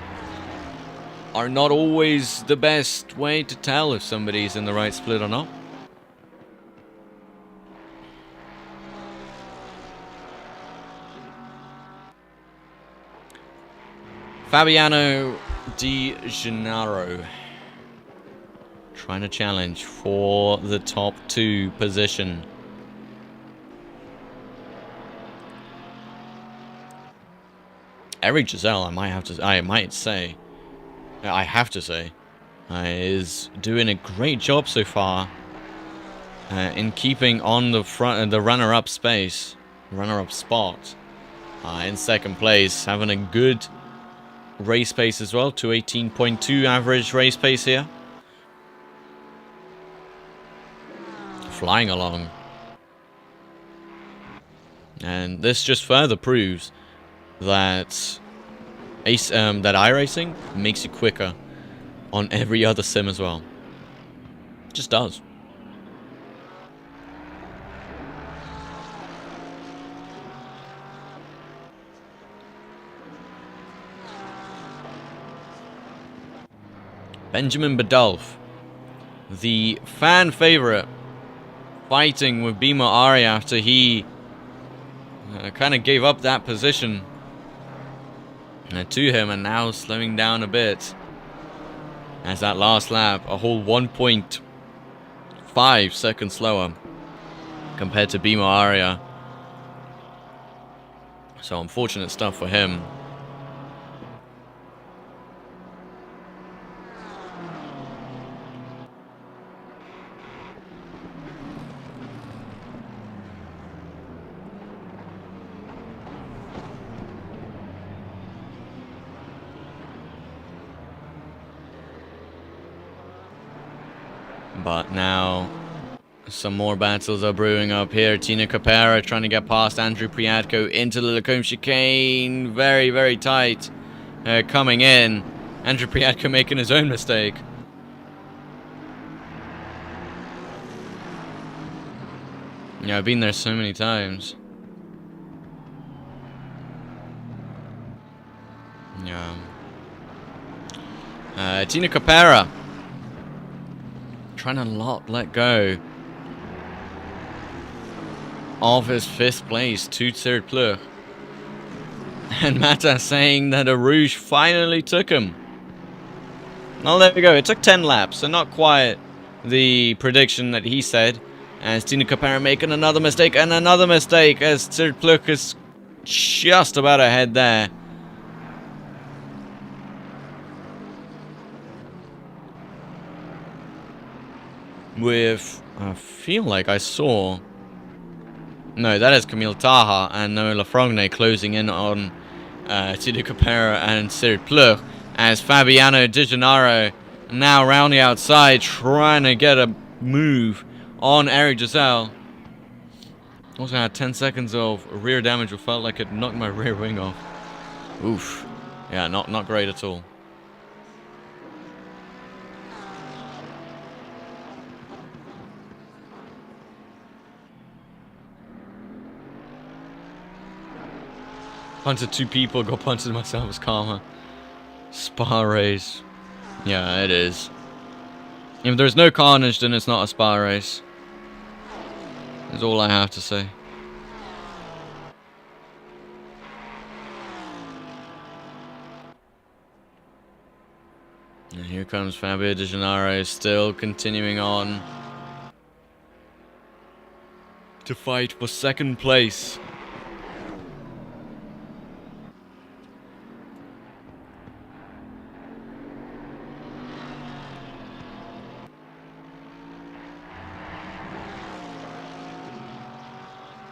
are not always the best way to tell if somebody's in the right split or not. Fabiano Di Gennaro trying to challenge for the top 2 position. Eric Giselle, I have to say, is doing a great job so far in keeping on the front, the runner-up spot, in 2nd place, having a good race pace as well, 2:18.2 average race pace here. Flying along. And this just further proves that iRacing makes you quicker on every other sim as well. It just does. Benjamin Badulf, the fan favorite, fighting with Bima Ari after he kind of gave up that position to him, and now slowing down a bit as that last lap, a whole 1.5 seconds slower compared to Bima Aria. So unfortunate stuff for him. But now, some more battles are brewing up here. Tina Capera trying to get past Andrew Priadko into the Lacombe chicane. Very, very tight. Coming in. Andrew Priadko making his own mistake. Yeah, I've been there so many times. Yeah. Tina Capera trying to not let go of his 5th place to third place. And Mata saying that a Rouge finally took him. Well, there we go. It took 10 laps, so not quite the prediction that he said. As Tina Capera making another mistake and another mistake as third place is just about ahead there. With, I feel like I saw... No, that is Camille Taha and Noah Lafrogne closing in on Tina Capera and third place. As Fabiano Di Gennaro now around the outside trying to get a move on Eric Giselle. Also had 10 seconds of rear damage, which felt like it knocked my rear wing off. Oof. Yeah, not great at all. Punted 2 people, got punted myself as karma. Spa race. Yeah, it is. If there's no carnage, then it's not a spa race. That's all I have to say. And here comes Fabio Di Gennaro, still continuing on to fight for 2nd place.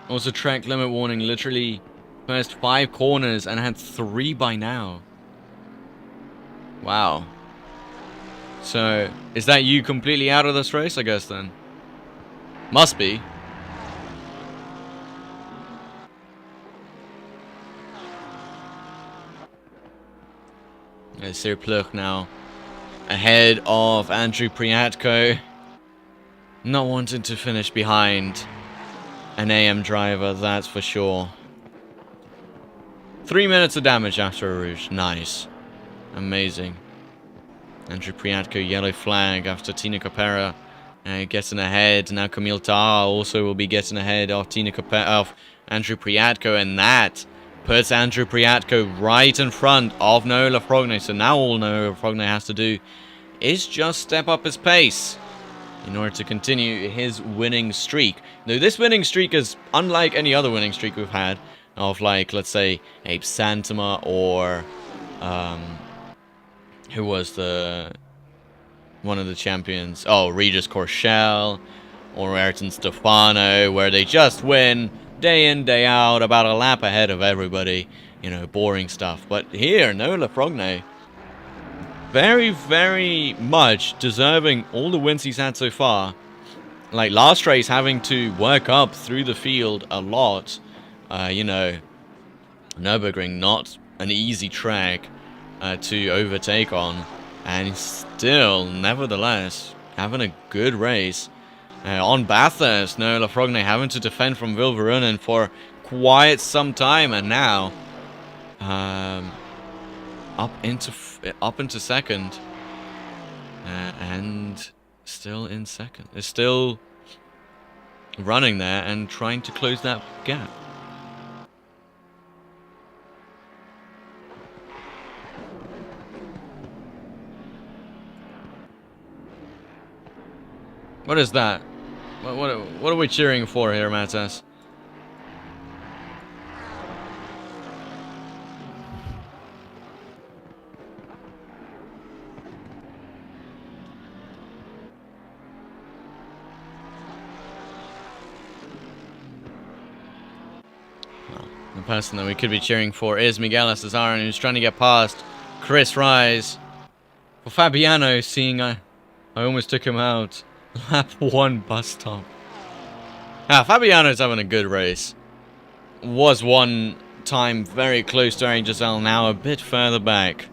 Also, track limit warning, literally first 5 corners and had 3 by now. Wow. So, is that you completely out of this race, I guess, then? Must be. There's Sir Pluch now ahead of Andrew Priatko. Not wanting to finish behind an AM driver, that's for sure. 3 minutes of damage after a Rouge. Nice. Amazing. Andrew Priatko, yellow flag after Tina Capera getting ahead. Now Camille Taha also will be getting ahead of Andrew Priatko, and that puts Andrew Priatko right in front of Noah Lafrogne. So now all Noah Lafrogne has to do is just step up his pace in order to continue his winning streak. Now, this winning streak is unlike any other winning streak we've had of, like, let's say, Abe Santama or, who was one of the champions? Oh, Regis Corshell or Ayrton Stefano, where they just win day in, day out, about a lap ahead of everybody. You know, boring stuff. But here, Noah Lafrogne, very, very much deserving all the wins he's had so far. Like, last race, having to work up through the field a lot. You know, Nürburgring, not an easy track to overtake on. And he's still, nevertheless, having a good race. On Bathurst, no, Lafrogne having to defend from Vilverunen for quite some time, and now up into second, and still in second. Is still running there and trying to close that gap. What is that? What are we cheering for here, Matas? Well, the person that we could be cheering for is Miguel Cesarin, who's trying to get past Chris Rise. For Fabiano, seeing I almost took him out. Lap 1 bus stop. Fabiano's having a good race. Was one time very close to Eric Giselle, now a bit further back.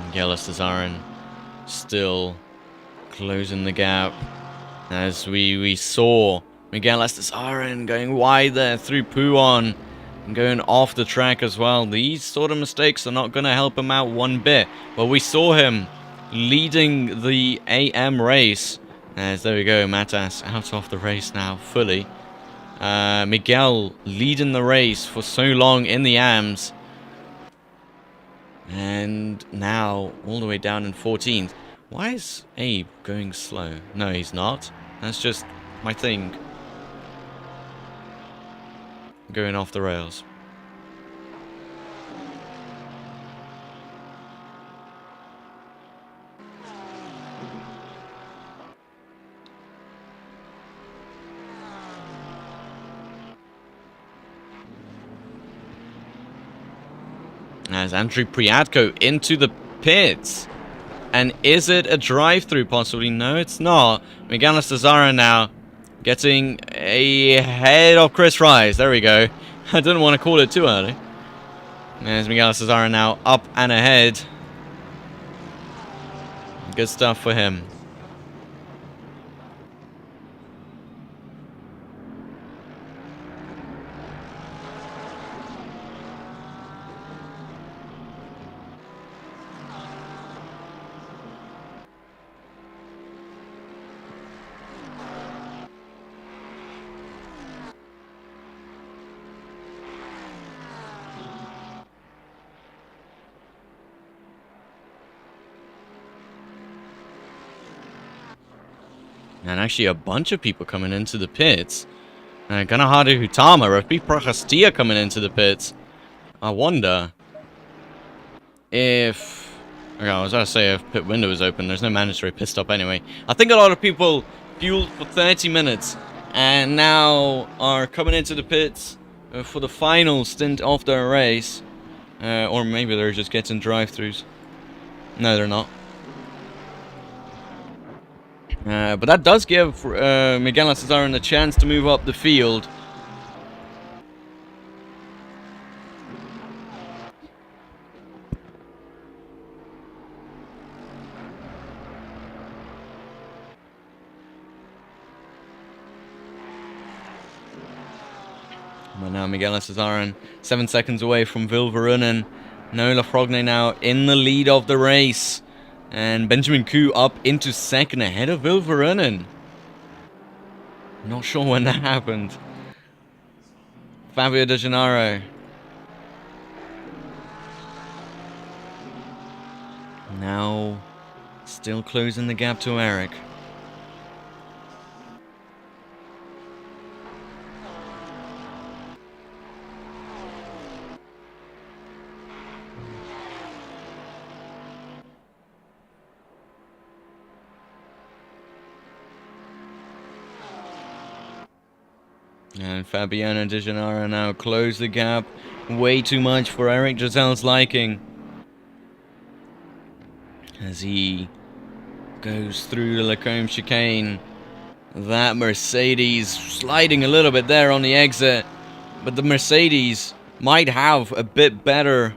Miguel Cesarin still closing the gap, as we saw Miguel Cesarin going wide there through Pouon and going off the track as well. These sort of mistakes are not going to help him out one bit, but we saw him leading the AM race, as there we go, Matas out of the race now fully. Miguel leading the race for so long in the AMs, and now all the way down in 14th. Why is Abe going slow? No, he's not. That's just my thing. Going off the rails. As Andrew Priadko into the pits. And is it a drive-through possibly? No, it's not. Miguel Cesarin now getting ahead of Chris Rise. There we go. I didn't want to call it too early. There's Miguel Cesarin now up and ahead. Good stuff for him. And actually a bunch of people coming into the pits. Ganahadu Hutama, Rafi Prachastia coming into the pits. I wonder if... Okay, I was going to say if pit window is open. There's no mandatory pit stop anyway. I think a lot of people fueled for 30 minutes and now are coming into the pits for the final stint of their race. Or maybe they're just getting drive-thrus. No, they're not. But that does give Miguel Cesarin a chance to move up the field. But now Miguel Cesarin 7 seconds away from Vilverunen. No Lafrogne now in the lead of the race. And Benjamin Koo up into second ahead of Vilverunen. Not sure when that happened. Fabio De Gennaro. Now still closing the gap to Eric. And Fabiano De Gennaro now close the gap. Way too much for Eric Giselle's liking. As he goes through the Lacombe chicane. That Mercedes sliding a little bit there on the exit. But the Mercedes might have a bit better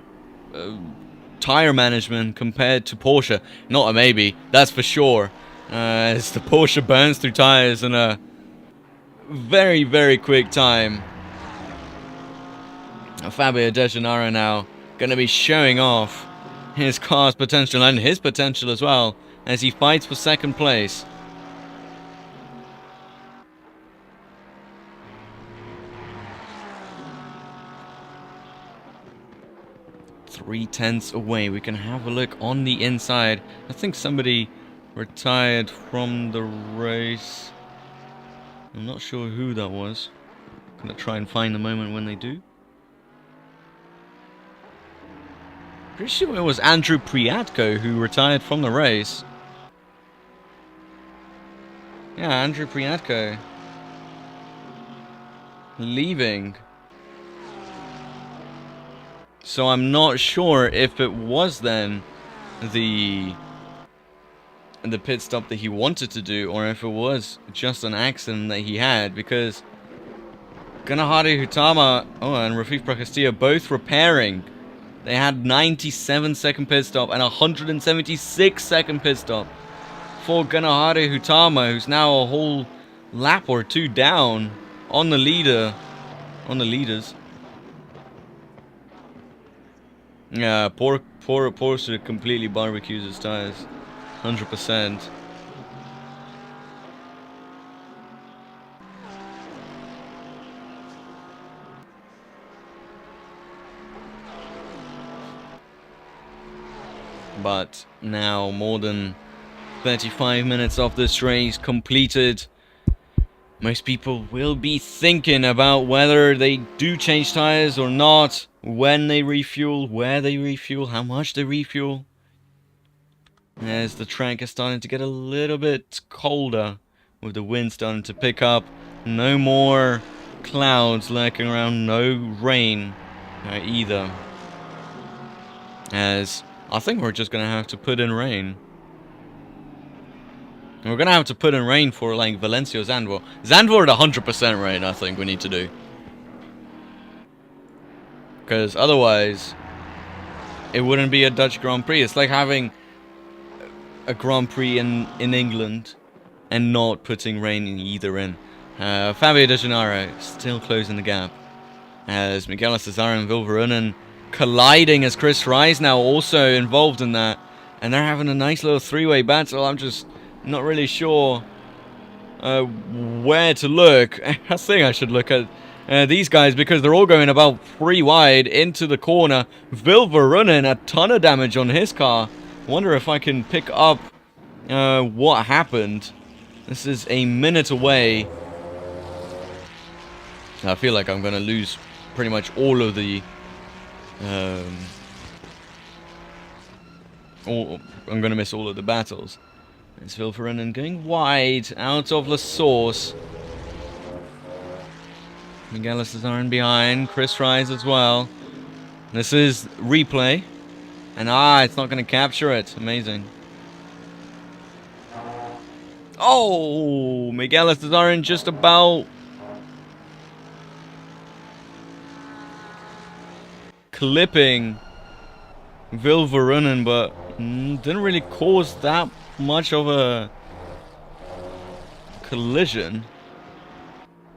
tire management compared to Porsche. Not a maybe, that's for sure. As the Porsche burns through tires in a very, very quick time. Fabio De Gennaro now going to be showing off his car's potential and his potential as well as he fights for second place. Three-tenths away. We can have a look on the inside. I think somebody retired from the race. I'm not sure who that was. I'm gonna try and find the moment when they do. Pretty sure it was Andrew Priatko who retired from the race. Yeah, Andrew Priatko leaving. So I'm not sure if it was then the pit stop that he wanted to do, or if it was just an accident that he had, because Ganahari Hutama and Rafif Prakastia both repairing. They had 97-second pit stop and 176-second pit stop for Ganahari Hutama, who's now a whole lap or two down on the leaders. Yeah, poor Porsche completely barbecues his tires. 100%. But now more than 35 minutes of this race completed. Most people will be thinking about whether they do change tires or not, when they refuel, where they refuel, how much they refuel. As the track is starting to get a little bit colder, with the wind starting to pick up. No more clouds lurking around, no rain either. As I think we're just going to have to put in rain. We're going to have to put in rain for like Valencia or Zandvoort. Zandvoort at 100% rain, I think we need to do. Because otherwise, it wouldn't be a Dutch Grand Prix. It's like having a Grand Prix in England and not putting rain either in. Fabio De Gennaro still closing the gap. As Miguel Cesar and Vilvarunen colliding, as Chris Rise now also involved in that. And they're having a nice little three-way battle. I'm just not really sure where to look. I think I should look at these guys, because they're all going about 3 wide into the corner. Vilvarunen, a ton of damage on his car. Wonder if I can pick up what happened. This is a minute away. I feel like I'm going to lose pretty much all of the... I'm going to miss all of the battles. It's Vilvarunen going wide out of La Source. Miguel Cesarin behind. Chris Rise as well. This is replay. And it's not going to capture it. Amazing. Oh, Miguel Cesarin just about clipping Vilvarunen, but didn't really cause that much of a collision.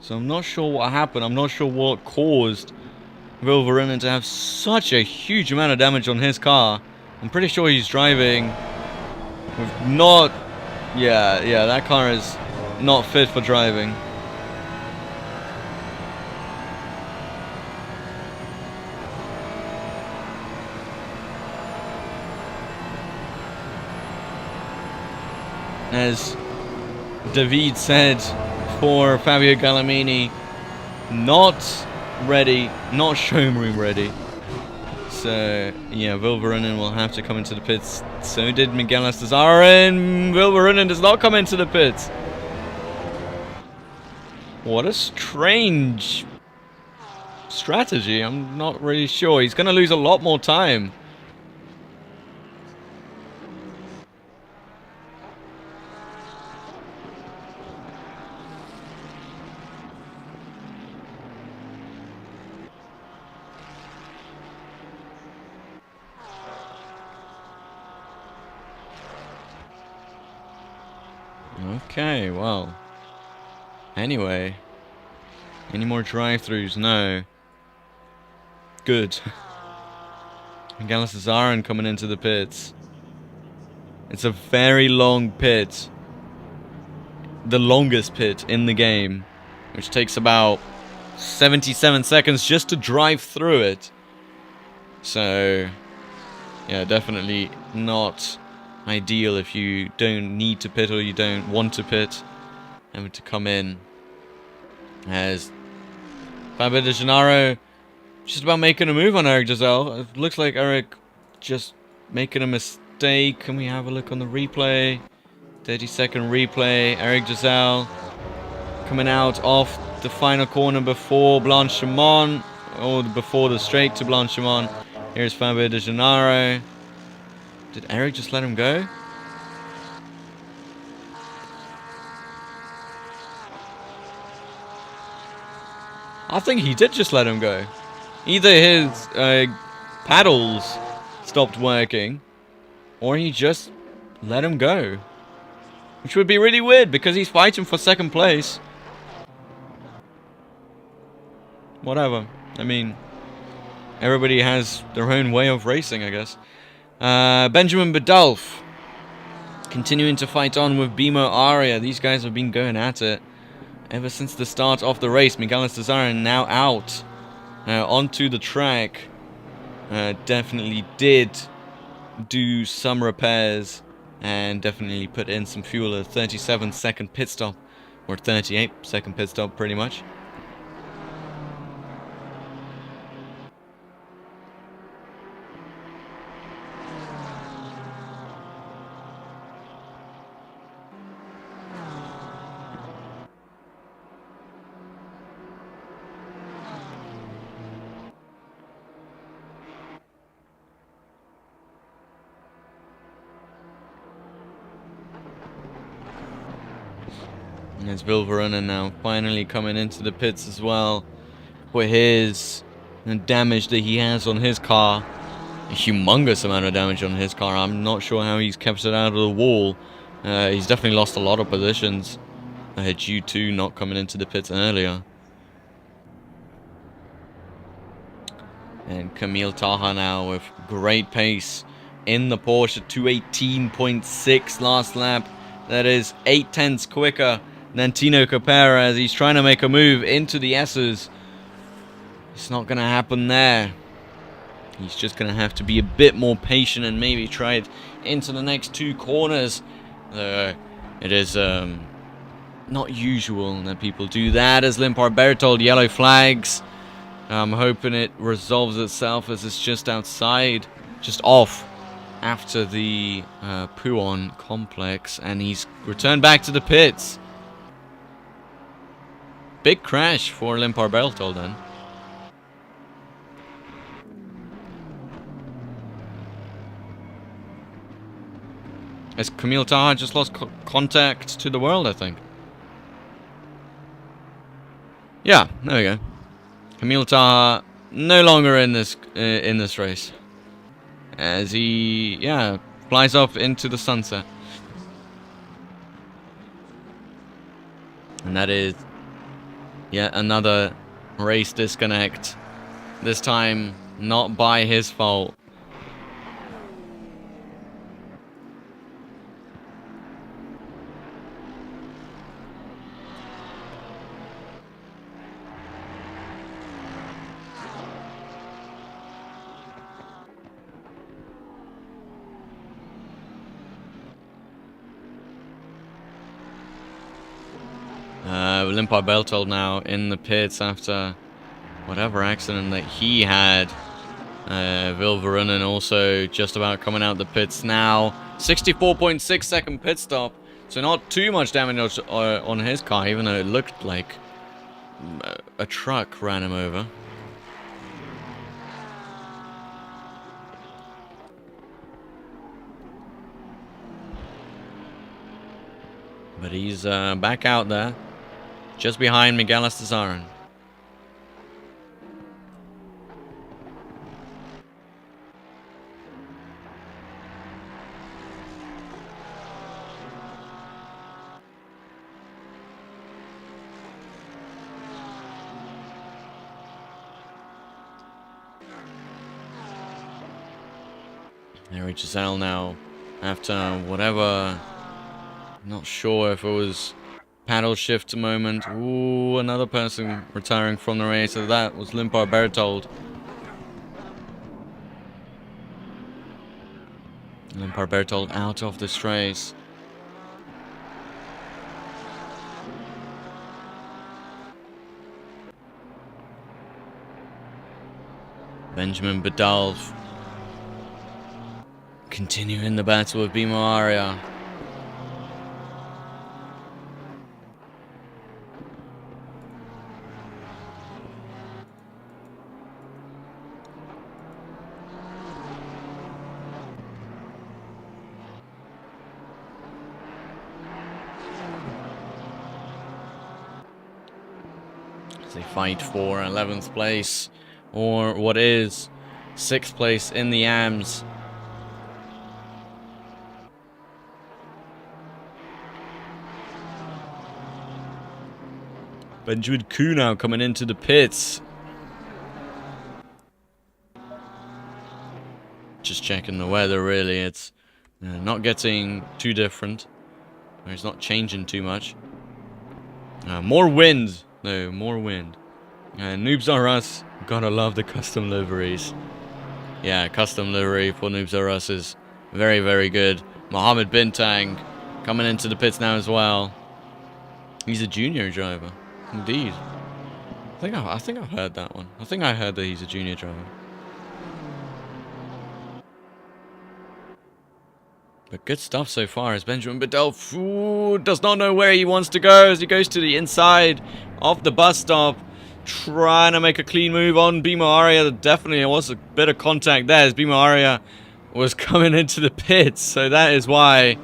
So I'm not sure what happened. I'm not sure what caused Vilvarunen to have such a huge amount of damage on his car. I'm pretty sure he's driving with not... Yeah, that car is not fit for driving. As David said, for Fabio Galamini, not ready, not showroom ready. So, yeah, Vilvarunen will have to come into the pits. So did Miguel Cesarin. Vilvarunen does not come into the pits. What a strange strategy. I'm not really sure. He's going to lose a lot more time. Okay, well. Anyway. Any more drive-thrus? No. Good. Galatasaray coming into the pits. It's a very long pit. The longest pit in the game. Which takes about 77 seconds just to drive through it. So, yeah, definitely not ideal if you don't need to pit or you don't want to pit. Having to come in as Fabio De Gennaro just about making a move on Eric Giselle. It looks like Eric just making a mistake. Can we have a look on the replay? 30-second replay. Eric Giselle coming out off the final corner before Blanchimont, or before the straight to Blanchimont. Here's Fabio De Gennaro. Did Eric just let him go? I think he did just let him go. Either his paddles stopped working, or he just let him go. Which would be really weird, because he's fighting for second place. Whatever. I mean, everybody has their own way of racing, I guess. Benjamin Badulf continuing to fight on with Bimo Aria. These guys have been going at it ever since the start of the race. Miguel Estezarin now out onto the track. Definitely did do some repairs and definitely put in some fuel. A 37-second pit stop, or 38-second pit stop pretty much. There's Vilvaruna now finally coming into the pits as well for his damage that he has on his car. A humongous amount of damage on his car. I'm not sure how he's kept it out of the wall. He's definitely lost a lot of positions due to not coming into the pits earlier. And Camille Taha now with great pace in the Porsche. 218.6 last lap. That is 0.8 quicker than Tino Capera as he's trying to make a move into the S's. It's not going to happen there. He's just going to have to be a bit more patient and maybe try it into the next two corners. It is not usual that people do that, as Limpar Berthold yellow flags. I'm hoping it resolves itself as it's just outside, just off after the Pouon complex, and he's returned back to the pits. Big crash for Limpar Berthold then. As Camille Taha just lost contact to the world, I think. Yeah, there we go. Camille Taha no longer in this race, as he flies off into the sunset, and that is yet another race disconnect. This time not by his fault. Limpar Berthold now in the pits after whatever accident that he had. Vilvarunen also just about coming out the pits now. 64.6 second pit stop. So not too much damage on his car, even though it looked like a truck ran him over. But he's back out there, just behind Miguel Estezaren. Eric Giselle now, after whatever, not sure if it was paddle shift moment. Ooh, another person retiring from the race. So that was Limpar Berthold. Limpar Berthold out of this race. Benjamin Badalf continuing the battle with Bimo Aria. As they fight for 11th place, or what is 6th place in the AMS. Benjamin Kuhnau coming into the pits. Just checking the weather, really. It's not getting too different. It's not changing too much. More wind, though. More wind. Noobs Are Us. Gotta love the custom liveries. Yeah, custom livery for Noobs Are Us is very, very good. Mohammed Bintang coming into the pits now as well. He's a junior driver. Indeed. I think I've heard that one. I think I heard that he's a junior driver. But good stuff so far as Benjamin Badal does not know where he wants to go as he goes to the inside of the bus stop. Trying to make a clean move on Bimo Aria. Definitely there was a bit of contact there as Bimo Aria was coming into the pits. So that is why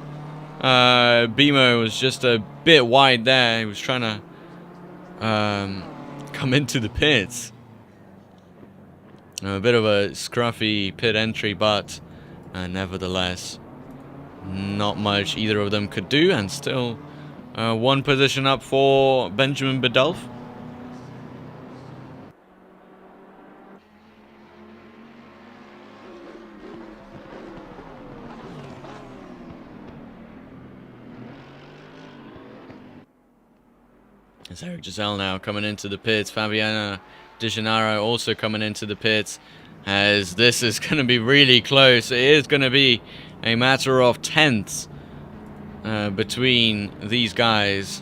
Bimo was just a bit wide there. He was trying to come into the pits. A bit of a scruffy pit entry, but nevertheless, not much either of them could do, and still one position up for Benjamin Badalf. It's Eric Giselle now coming into the pits. Fabiana De Gennaro also coming into the pits. As this is going to be really close. It is going to be a matter of tenths between these guys.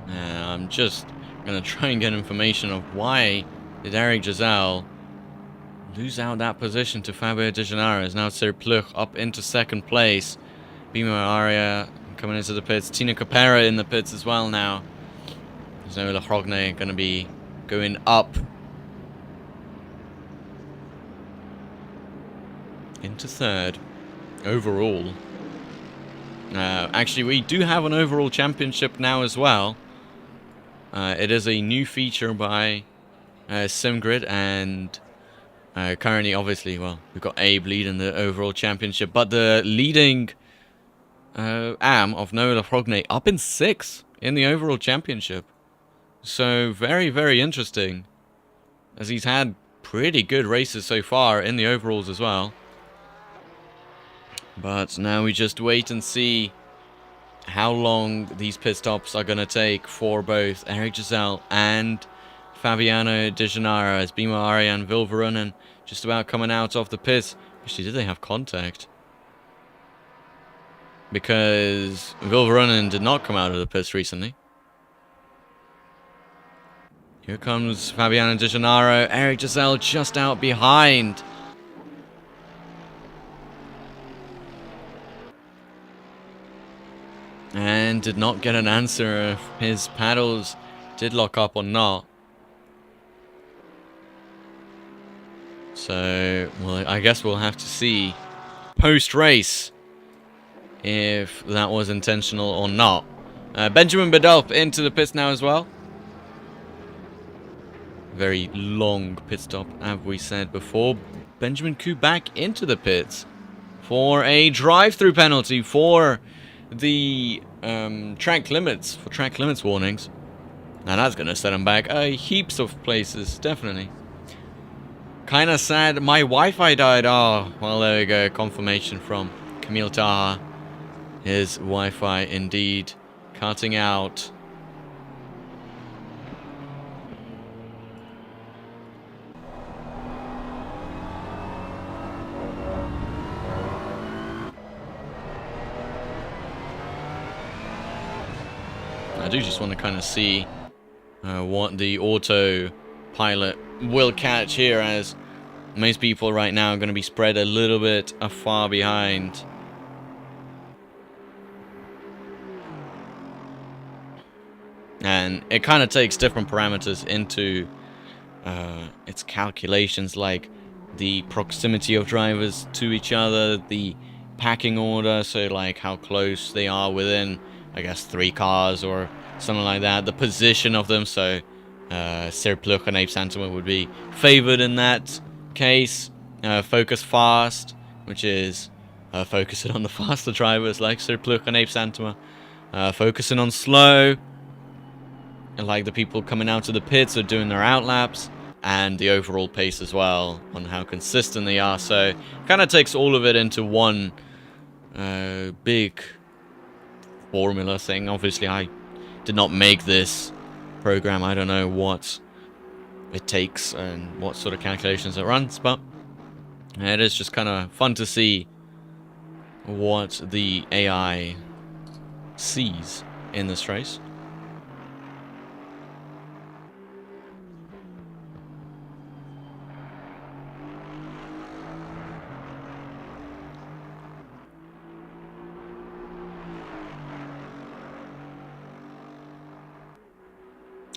I'm just going to try and get information of why did Eric Giselle lose out that position to Fabio De Gennaro. As now Sir Pluch up into 2nd place. Bimo Aria coming into the pits. Tina Capera in the pits as well now. Zola Hrogne going to be going up into 3rd overall. Actually, we do have an overall championship now as well. It is a new feature by SimGrid, and currently, obviously, well, we've got Abe leading the overall championship, but the leading AM of Noah Hrogne up in 6th in the overall championship. So very, very interesting, as he's had pretty good races so far in the overalls as well. But now we just wait and see how long these pit stops are going to take for both Eric Giselle and Fabiano De Gennaro, as Bimo Aria and Vilvarunen just about coming out of the pits. Actually, did they have contact? because Vilvarunen did not come out of the pits recently. Here comes Fabiano Di Gennaro. Eric Giselle just out behind. And did not get an answer if his paddles did lock up or not. So, well, I guess we'll have to see post-race if that was intentional or not. Benjamin Badolf into the pits now as well. Very long pit stop, as we said before. Benjamin Koo back into the pits for a drive-through penalty for the track limits warnings. Now that's going to set him back heaps of places, definitely. Kind of sad. My Wi-Fi died. Oh, well, there we go. Confirmation from Camille Taha. His Wi-Fi indeed cutting out. I do just want to kind of see what the autopilot will catch here, as most people right now are going to be spread a little bit far behind. And it kind of takes different parameters into its calculations, like the proximity of drivers to each other, the packing order, so like how close they are within, I guess, 3 cars or something like that. The position of them, so Sirpluk and Ape Santoma would be favored in that case. Focus fast, which is focusing on the faster drivers like Sirpluk and Ape Santoma. Focusing on slow, like the people coming out of the pits are doing their outlaps, and the overall pace as well, on how consistent they are. So kind of takes all of it into one big formula thing. Obviously, I did not make this program. I don't know what it takes and what sort of calculations it runs, but it is just kind of fun to see what the AI sees in this race.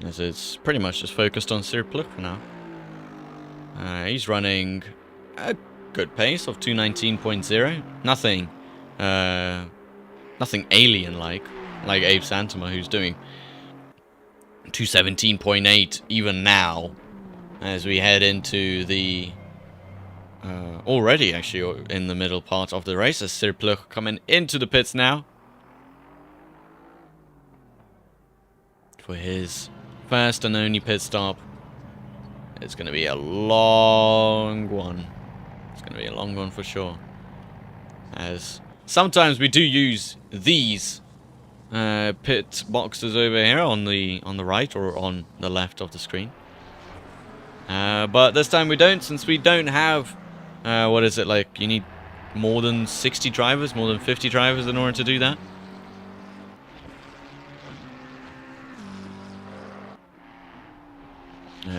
As it's pretty much just focused on Sirpluk for now. He's running a good pace of 219.0. Nothing alien-like, like Abe Santoma, who's doing 217.8 even now, as we head into the already actually in the middle part of the race, as Sirpluk coming into the pits now for his first and only pit stop. It's going to be a long one. It's going to be a long one for sure, as sometimes we do use these pit boxes over here on the right or on the left of the screen, but this time we don't, since we don't have what is it, like you need more than 60 drivers, more than 50 drivers in order to do that.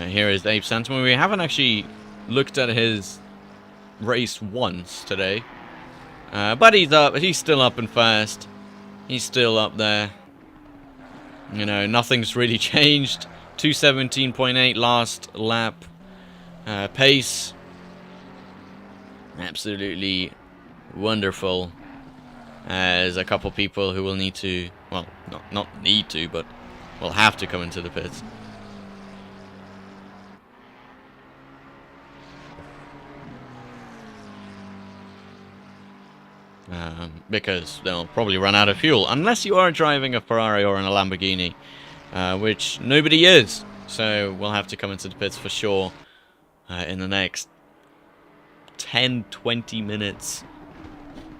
Here is Abe Santoma. We haven't actually looked at his race once today, but he's up. He's still up in first. He's still up there. You know, nothing's really changed. 217.8 last lap pace. Absolutely wonderful. As a couple people who will need to, well, not need to, but will have to come into the pits. Because they'll probably run out of fuel, unless you are driving a Ferrari or a Lamborghini, which nobody is. So we'll have to come into the pits for sure in the next 10-20 minutes.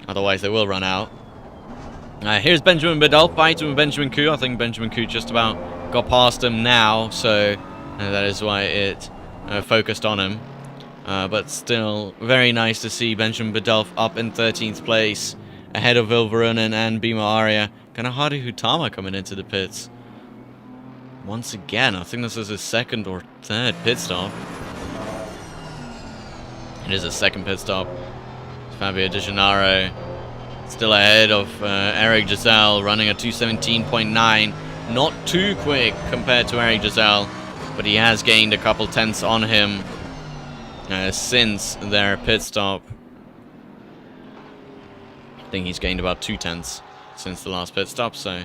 Otherwise they will run out. Here's Benjamin Badolf fighting with Benjamin Koo. I think Benjamin Koo just about got past him now, so that is why it focused on him. But still, very nice to see Benjamin Badolf up in 13th place ahead of Vilvarunen and Bima Arya. Kanahari Hutama coming into the pits. Once again, I think this is his second or third pit stop. It is a second pit stop. Fabio Di Gennaro still ahead of Eric Giselle, running a 217.9. Not too quick compared to Eric Giselle, but he has gained a couple tenths on him since their pit stop. I think he's gained about 2 tenths since the last pit stop, so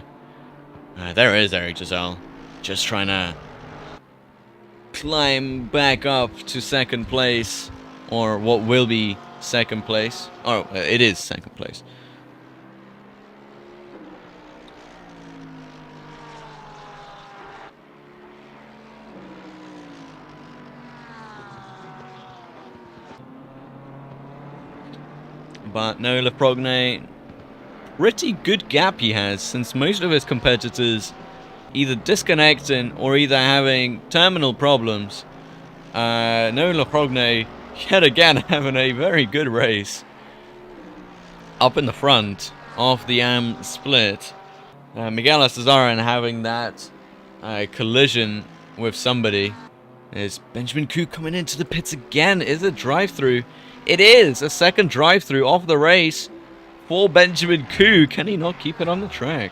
there is Eric Giselle, just trying to climb back up to second place, or what will be second place. Oh, it is second place. But no, Laprogne, pretty good gap he has, since most of his competitors either disconnecting or either having terminal problems. No, Laprogne, yet again, having a very good race. Up in the front of the AM split. Miguel Estezaran having that collision with somebody. There's Benjamin Koo coming into the pits again. Is it drive-through? It is a second drive-through of the race for Benjamin Koo. Can he not keep it on the track?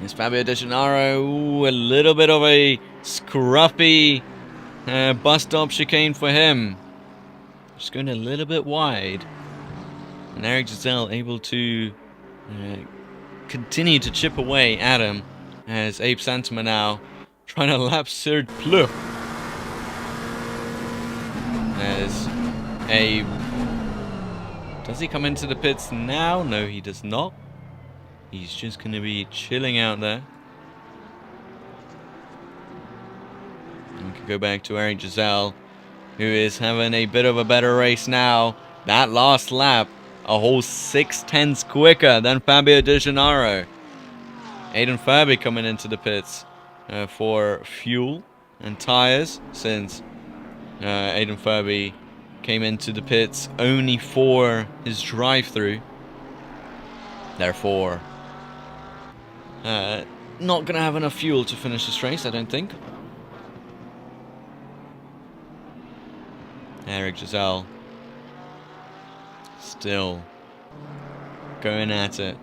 It's Fabio Di Gennaro. Ooh, a little bit of a scruffy bus stop chicane for him. Just going a little bit wide. And Eric Giselle able to continue to chip away at him. As Abe Santama now trying to lap Sir Pluk. As Abe, does he come into the pits now? No, he does not. He's just going to be chilling out there. And we can go back to Eric Giselle, who is having a bit of a better race now. That last lap, a whole 6 tenths quicker than Fabio Di Gennaro. Aiden Furby coming into the pits for fuel and tires, since Aiden Furby came into the pits only for his drive-through. Therefore, not going to have enough fuel to finish this race, I don't think. Eric Giselle still going at it.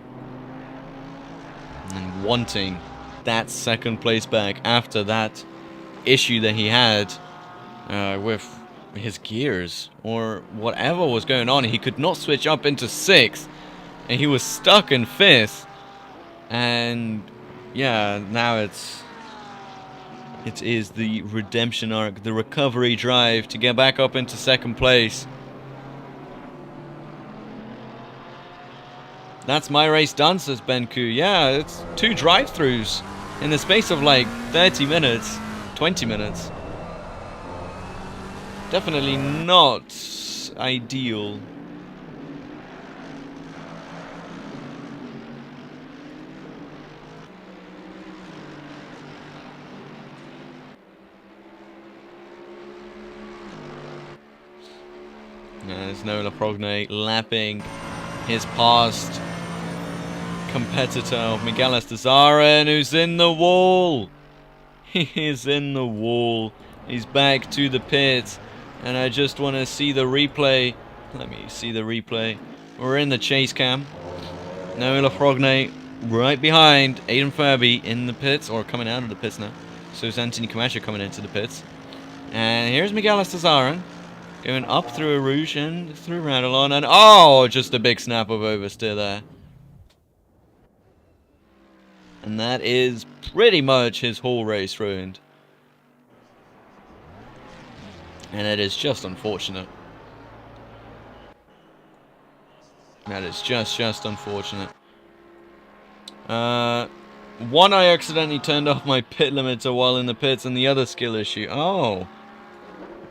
And wanting that second place back after that issue that he had with his gears or whatever was going on. He could not switch up into 6th and he was stuck in 5th. And yeah, now it is the redemption arc, the recovery drive to get back up into 2nd place. That's my race done, says Ben Koo. Yeah, it's 2 drive-throughs in the space of like 30 minutes, 20 minutes. Definitely not ideal. There's no Laprogne lapping his past competitor, Miguel Estezaran, who's in the wall. He is in the wall. He's back to the pit. And I just want to see the replay. Let me see the replay. We're in the chase cam. No Laprogne right behind Aiden Furby in the pits, or coming out of the pits now. So is Anthony Camacho coming into the pits. And here's Miguel Estezaran going up through a Rouge and through Radalon. And oh, just a big snap of oversteer there. And that is pretty much his whole race ruined. And it is just unfortunate. That is just unfortunate. One, I accidentally turned off my pit limiter while in the pits, and the other skill issue. Oh.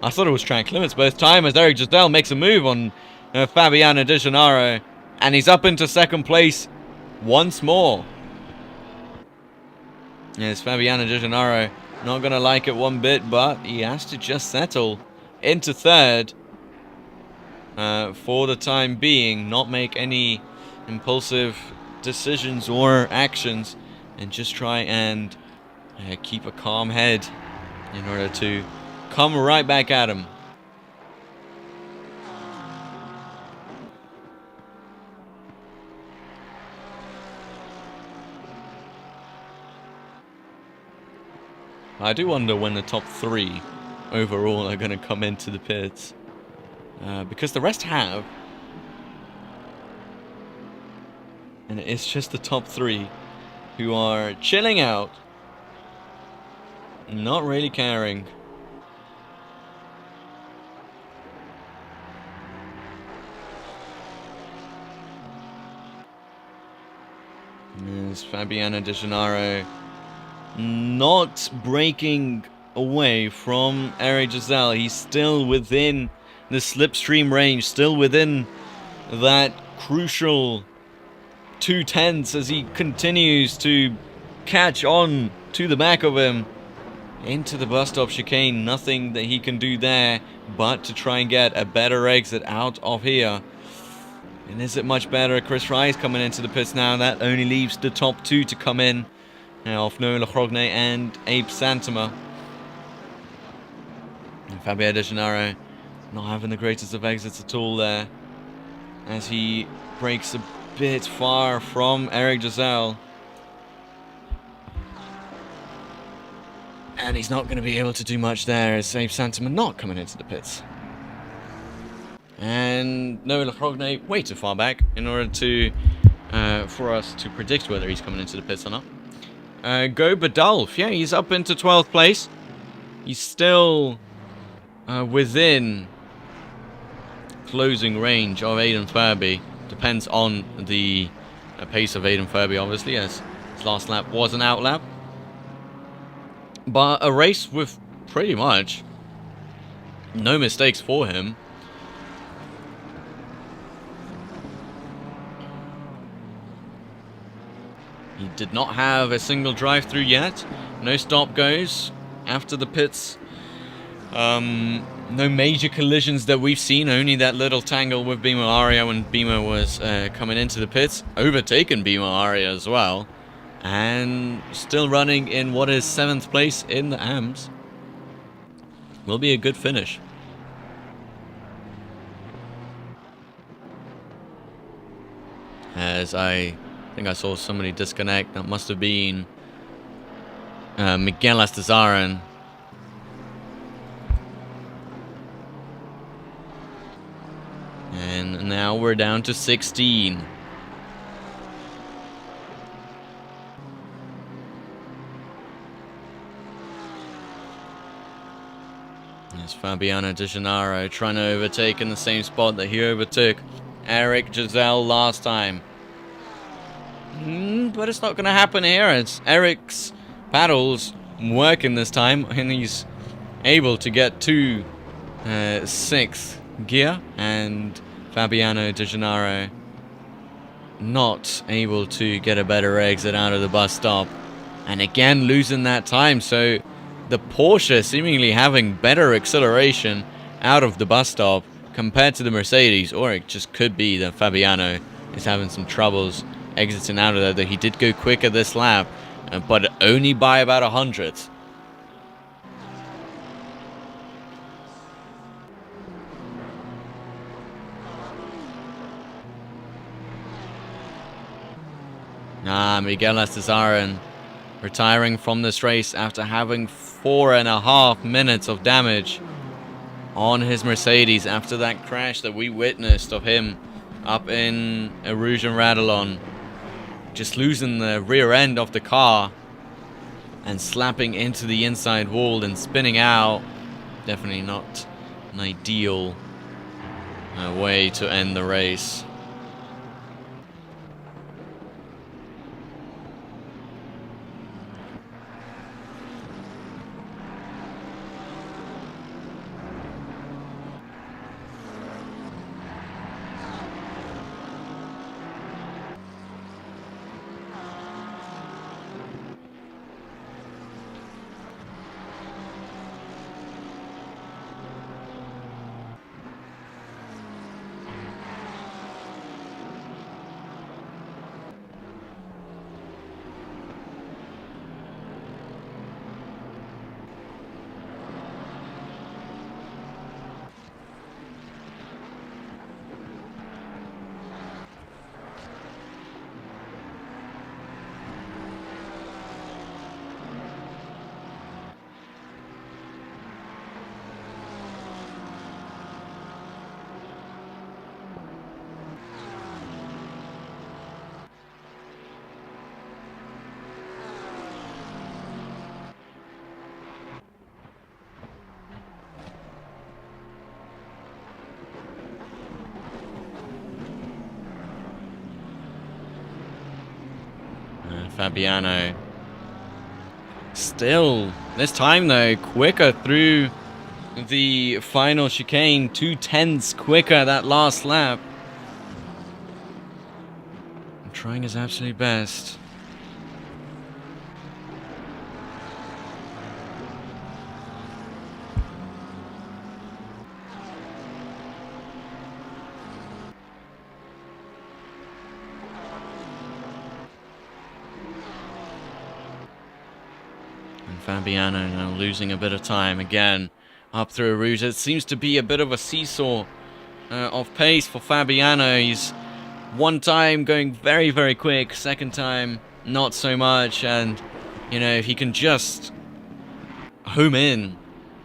I thought it was track limits both time, as Eric Giselle makes a move on Fabiano Di Gennaro. And he's up into 2nd place once more. Yes, Fabiano Di Gennaro Not going to like it one bit, but he has to just settle into third for the time being. Not make any impulsive decisions or actions, and just try and keep a calm head in order to come right back at him. I do wonder when the top 3 overall are going to come into the pits. Because the rest have. And it's just the top 3 who are chilling out. Not really caring. There's Fabiano De Gennaro not breaking away from Eric Giselle. He's still within the slipstream range, still within that crucial 2/10 as he continues to catch on to the back of him into the bus stop chicane. Nothing that he can do there but to try and get a better exit out of here. And is it much better? Chris Rice coming into the pits now. That only leaves the top 2 to come in. Now of Noah Lachrogne and Abe Santama. And Fabio De Gennaro not having the greatest of exits at all there, as he breaks a bit far from Eric Giselle. And he's not going to be able to do much there, as Abe Santama not coming into the pits. And Noah Lachrogne way too far back in order to for us to predict whether he's coming into the pits or not. Go Badulf, yeah, he's up into 12th place. He's still within closing range of Aidan Furby. Depends on the pace of Aidan Furby, obviously, as his last lap was an out lap. But a race with pretty much no mistakes for him. He did not have a single drive-through yet. No stop goes after the pits. No major collisions that we've seen. Only that little tangle with Bimo Aria when Bimo was coming into the pits. Overtaken Bimo Aria as well. And still running in what is 7th place in the AMS. Will be a good finish. As I think I saw somebody disconnect. That must have been Miguel Astazaren. And now we're down to 16. There's Fabiano De Gennaro trying to overtake in the same spot that he overtook Eric Giselle last time. But it's not going to happen here. It's Eric's paddles working this time, and he's able to get to 6th gear, and Fabiano De Gennaro not able to get a better exit out of the bus stop, and again losing that time. So the Porsche seemingly having better acceleration out of the bus stop compared to the Mercedes, or it just could be that Fabiano is having some troubles exiting out of there. Though he did go quicker this lap, but only by about 100th. Miguel Astazaren retiring from this race after having 4.5 minutes of damage on his Mercedes after that crash that we witnessed of him up in Rouge and Radillon. Just losing the rear end of the car and slapping into the inside wall and spinning out. Definitely not an ideal way to end the race. Fabiano. Still, this time though, quicker through the final chicane. 2/10 quicker that last lap. And trying his absolute best. Fabiano now losing a bit of time again up through a route. It seems to be a bit of a seesaw of pace for Fabiano. He's one time going very, very quick, second time not so much, and you know, if he can just home in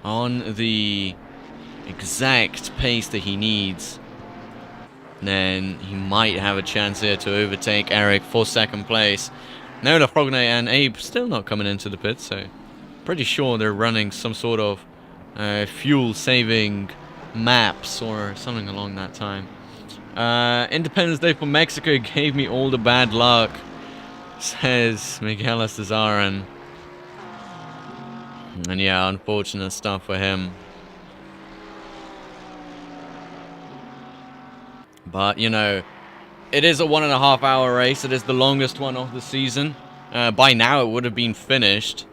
on the exact pace that he needs, then he might have a chance here to overtake Eric for second place. No, Lafrogne and Abe still not coming into the pit, so pretty sure they're running some sort of fuel-saving maps or something along that time. Independence Day for Mexico gave me all the bad luck, says Miguel Cesarin. And yeah, unfortunate stuff for him. But, you know, it is a 1.5 hour race. It is the longest one of the season. By now it would have been finished.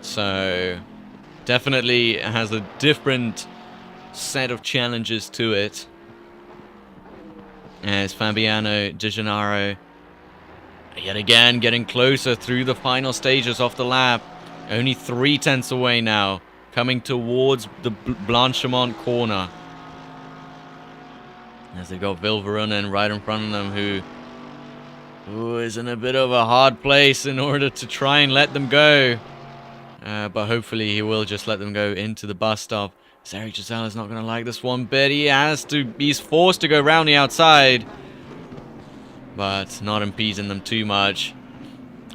So, definitely has a different set of challenges to it. As Fabiano De Gennaro, yet again, getting closer through the final stages of the lap. Only 3/10 away now, coming towards the Blanchimont corner. As they've got Vilvarunen right in front of them, who is in a bit of a hard place in order to try and let them go. But hopefully he will just let them go into the bus stop. Eric Giselle is not going to like this one bit. He's forced to go round the outside, but not impeding them too much.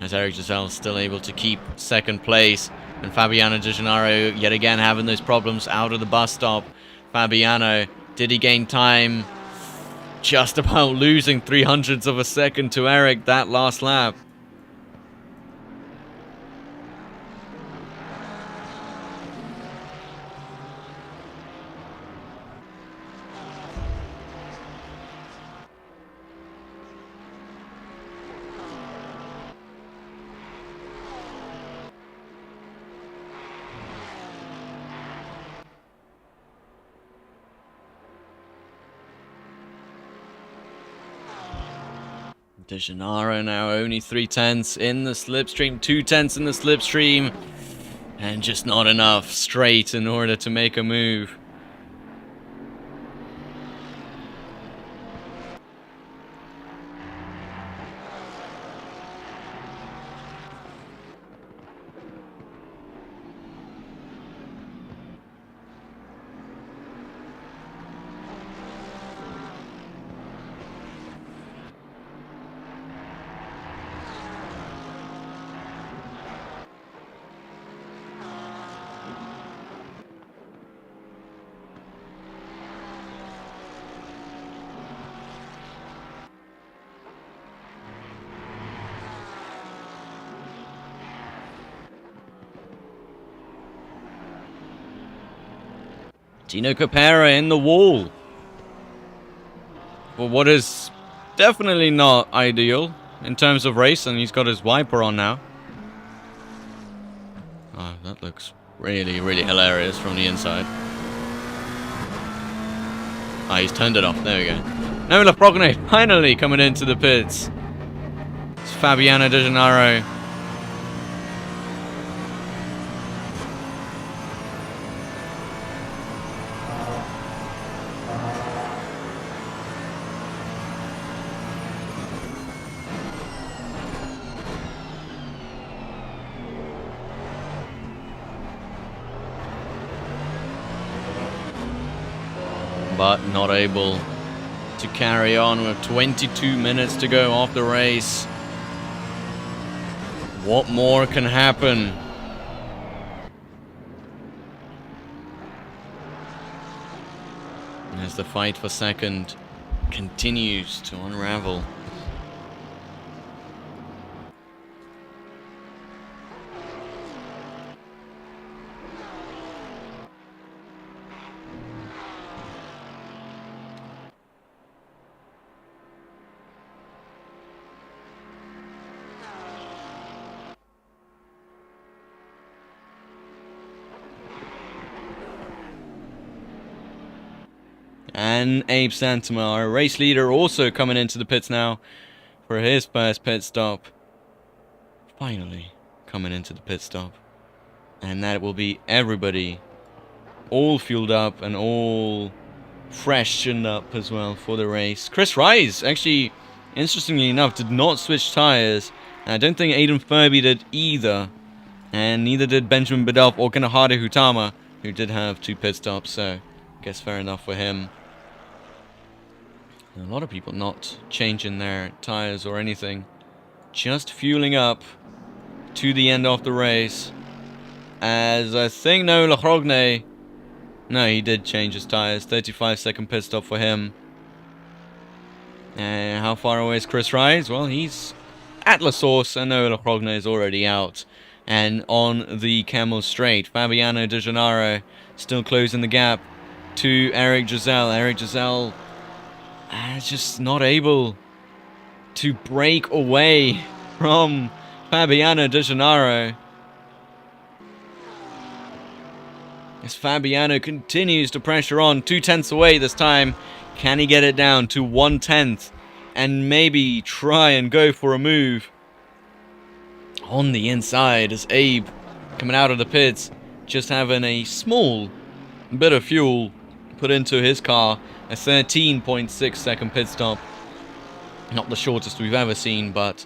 As Eric Giselle is still able to keep second place. And Fabiano De Gennaro yet again having those problems out of the bus stop. Fabiano, did he gain time? Just about losing 300ths of a second to Eric that last lap. De Gennaro now only 3/10 in the slipstream, 2/10 in the slipstream, and just not enough straight in order to make a move. Dino Capera in the wall. For what is definitely not ideal in terms of race, and he's got his wiper on now. Oh, that looks really, really hilarious from the inside. Ah, he's turned it off. There we go. No, Lafrogne finally coming into the pits. It's Fabiano De Gennaro. But not able to carry on with 22 minutes to go off the race. What more can happen? As the fight for second continues to unravel. And Abe Santama, our race leader, also coming into the pits now for his first pit stop. Finally coming into the pit stop. And that will be everybody all fueled up and all freshened up as well for the race. Chris Rice, actually, interestingly enough, did not switch tyres. I don't think Aidan Furby did either. And neither did Benjamin Bidelf or Kanahade Hutama, who did have 2 pit stops, so I guess fair enough for him. A lot of people not changing their tyres or anything. Just fueling up to the end of the race. As I think Noah Lachrogne... No, he did change his tyres. 35-second pit stop for him. And how far away is Chris Rice? Well, he's at La Source, and Noah Lachrogne is already out. And on the Camel Straight, Fabiano De Gennaro still closing the gap to Eric Giselle. Eric Giselle is just not able to break away from Fabiano De Gennaro. As Fabiano continues to pressure on, 2/10 away this time. Can he get it down to 1/10 and maybe try and go for a move on the inside as Abe coming out of the pits, just having a small bit of fuel put into his car. A 13.6 second pit stop. Not the shortest we've ever seen, but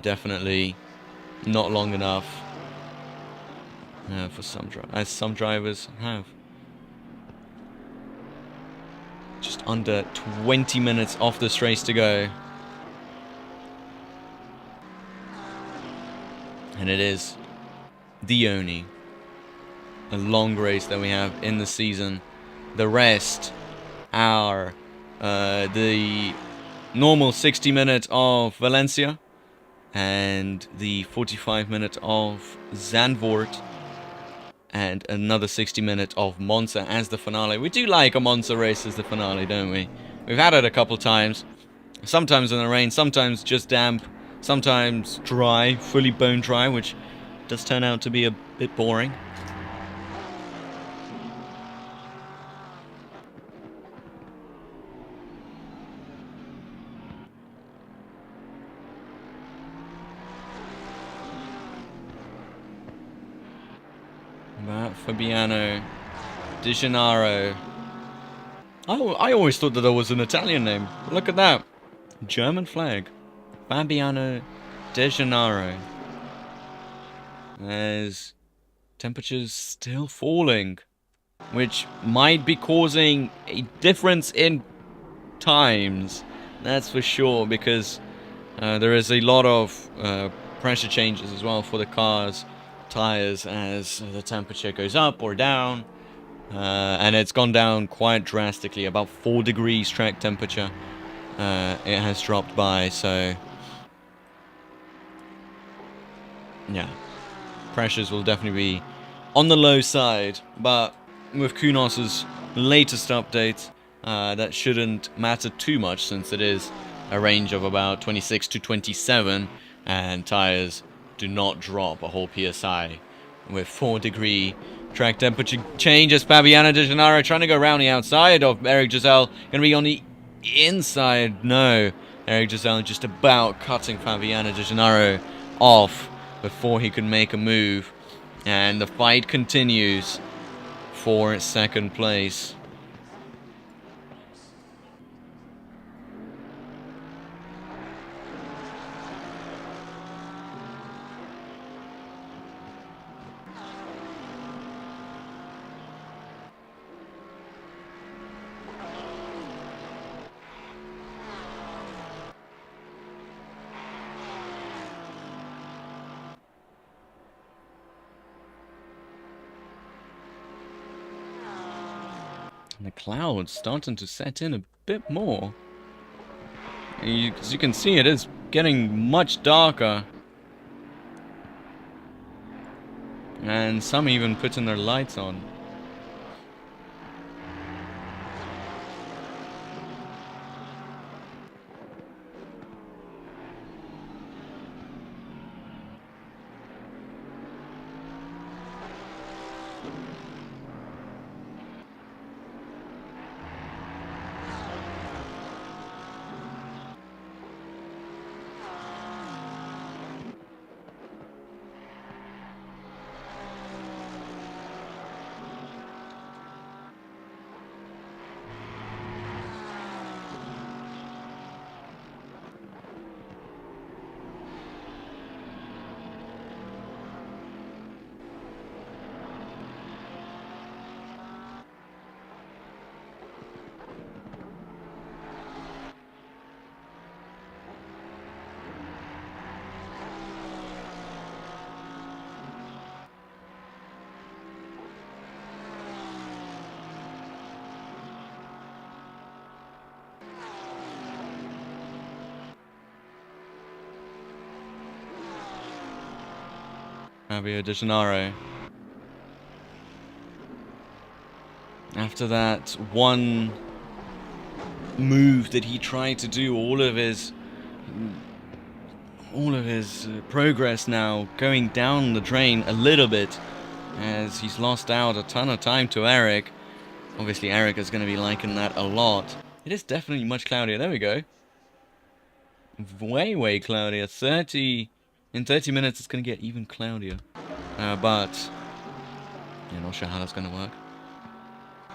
definitely not long enough. For some drivers have. Just under 20 minutes off this race to go. And it is the only a long race that we have in the season. The rest are the normal 60-minute of Valencia and the 45-minute of Zandvoort. And another 60-minute of Monza as the finale. We do like a Monza race as the finale, don't we? We've had it a couple times. Sometimes in the rain, sometimes just damp, sometimes dry, fully bone dry, which does turn out to be a bit boring. But Fabiano De Gennaro. I always thought that was an Italian name. Look at that. German flag. Fabiano De Gennaro. As temperatures still falling, which might be causing a difference in times. That's for sure, because there is a lot of pressure changes as well for the cars. Tires as the temperature goes up or down, and it's gone down quite drastically, about 4 degrees track temperature it has dropped by, so yeah, pressures will definitely be on the low side, but with Kunos's latest update, that shouldn't matter too much, since it is a range of about 26 to 27, and tires do not drop a whole PSI with 4 degree track temperature changes. Fabiano De Gennaro trying to go around the outside of Eric Giselle. Going to be on the inside. No. Eric Giselle just about cutting Fabiano De Gennaro off before he could make a move. And the fight continues for second place. And the clouds starting to set in a bit more. As you can see, it is getting much darker. And some even putting their lights on. Fabio Di Gennaro. After that one move that he tried to do, all of his progress now going down the drain a little bit, as he's lost out a ton of time to Eric. Obviously Eric is going to be liking that a lot. It is definitely much cloudier. There we go. Way cloudier. In 30 minutes it's going to get even cloudier. But yeah, not sure how that's going to work.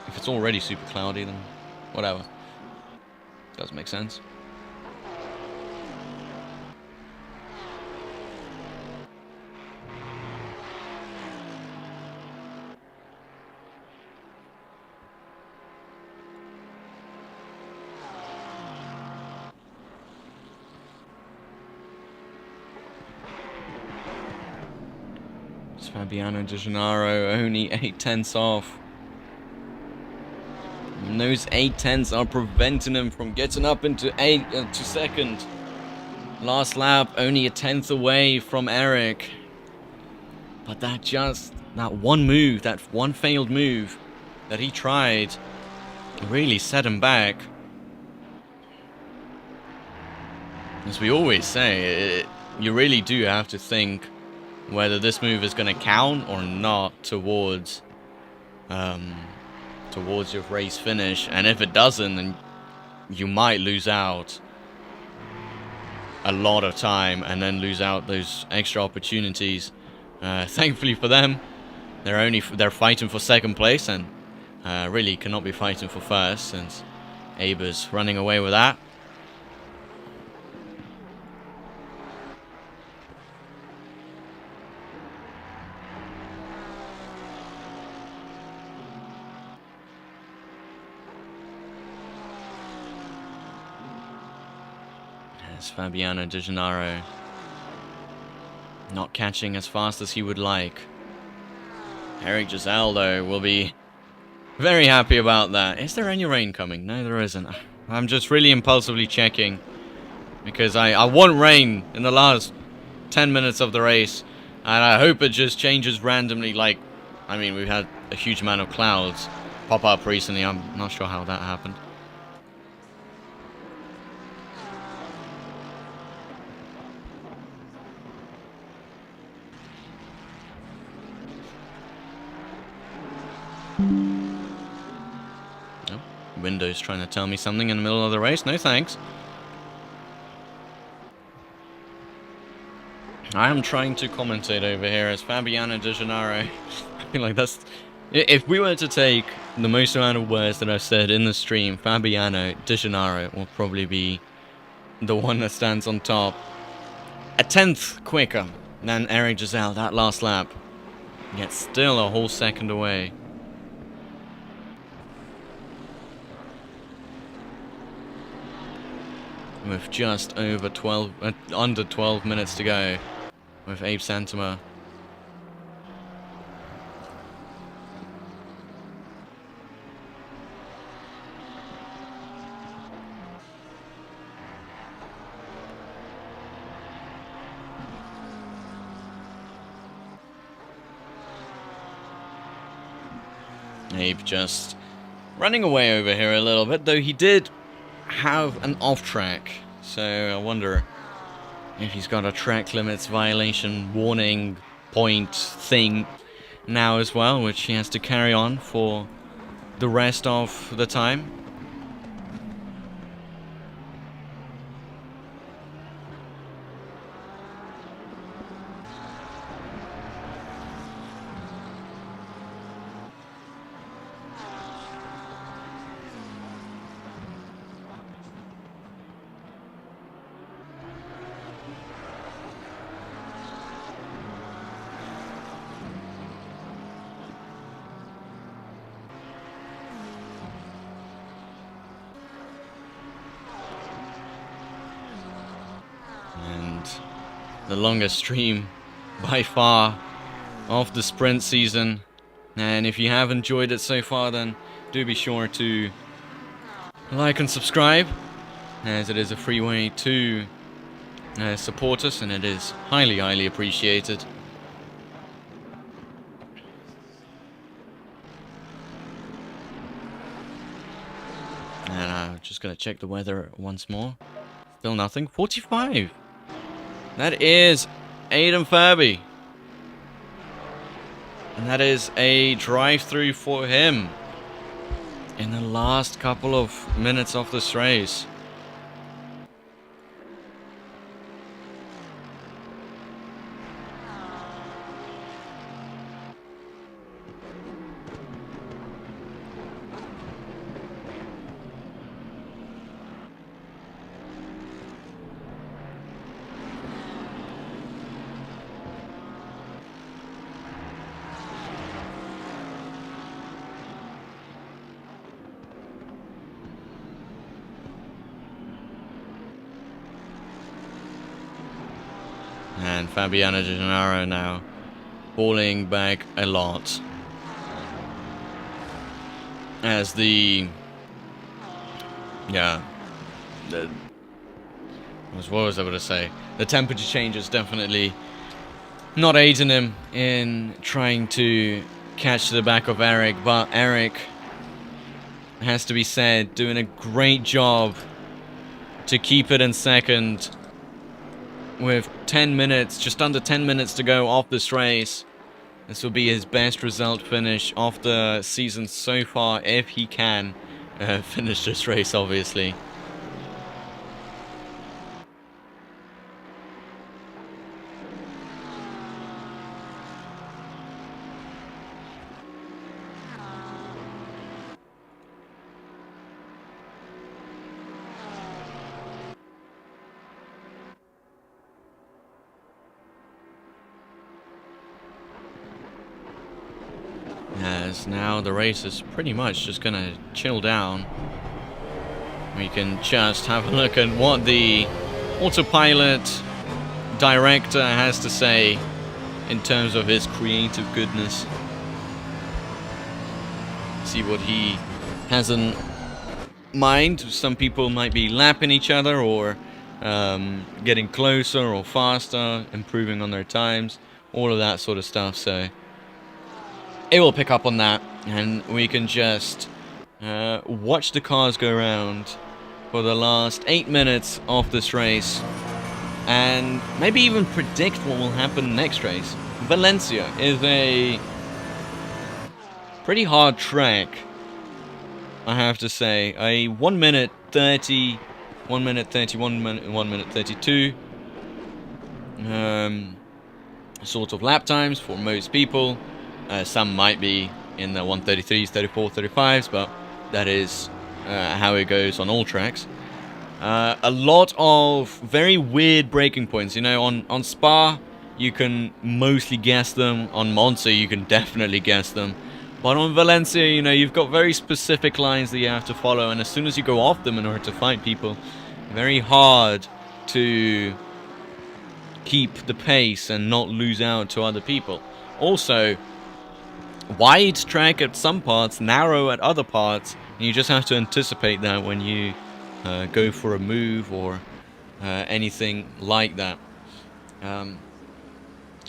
If it's already super cloudy, then whatever. Does make sense. It's Fabiano Di Gennaro only 8/10 off. And those 8/10 are preventing him from getting up into second. Last lap, only a 10th away from Eric. But that one move, that one failed move that he tried, really set him back. As we always say, you really do have to think whether this move is going to count or not towards your race finish. And if it doesn't, then you might lose out a lot of time and then lose out those extra opportunities. Thankfully for them, they're fighting for second place, and really cannot be fighting for first, since Aber's running away with that. Fabiano Di Gennaro not catching as fast as he would like. Eric Giselle, though, will be very happy about that. Is there any rain coming? No, there isn't. I'm just really impulsively checking, because I want rain in the last 10 minutes of the race, and I hope it just changes randomly. Like, I mean, we've had a huge amount of clouds pop up recently. I'm not sure how that happened. Oh, Windows trying to tell me something in the middle of the race. No thanks. I am trying to commentate over here as Fabiano Di Gennaro. I feel like that's... If we were to take the most amount of words that I've said in the stream, Fabiano Di Gennaro will probably be the one that stands on top. A 10th quicker than Eric Giselle that last lap. Yet still a whole second away. With just over under 12 minutes to go, with Abe Santama. Abe just running away over here a little bit, though he did have an off-track, so I wonder if he's got a track limits violation warning point thing now as well, which he has to carry on for the rest of the time. The longest stream by far of the sprint season, and if you have enjoyed it so far, then do be sure to like and subscribe, as it is a free way to support us, and it is highly appreciated. just gonna check the weather once more. Still nothing. 45. That is Aiden Furby. And that is a drive-through for him in the last couple of minutes of this race. And Fabiano De Gennaro now falling back a lot. As the... Yeah. What was I going to say? The temperature change is definitely not aiding him in trying to catch the back of Eric. But Eric, has to be said, doing a great job to keep it in second. With 10 minutes, just under 10 minutes to go off this race. This will be his best result finish of the season so far, if he can finish this race, obviously. As now the race is pretty much just gonna chill down. We can just have a look at what the autopilot director has to say in terms of his creative goodness. See what he has in mind. Some people might be lapping each other or getting closer or faster, improving on their times, all of that sort of stuff. So it will pick up on that, and we can just watch the cars go around for the last 8 minutes of this race, and maybe even predict what will happen next race. Valencia is a pretty hard track, I have to say. A 1 minute 30, 1 minute 30, 1 minute 32 sort of lap times for most people. Some might be in the 133s, 34, 35s, but that is how it goes on all tracks. A lot of very weird braking points. You know, on Spa, you can mostly guess them. On Monza, you can definitely guess them. But on Valencia, you know, you've got very specific lines that you have to follow, and as soon as you go off them in order to fight people, very hard to keep the pace and not lose out to other people. Also, wide track at some parts, narrow at other parts, and you just have to anticipate that when you go for a move or anything like that.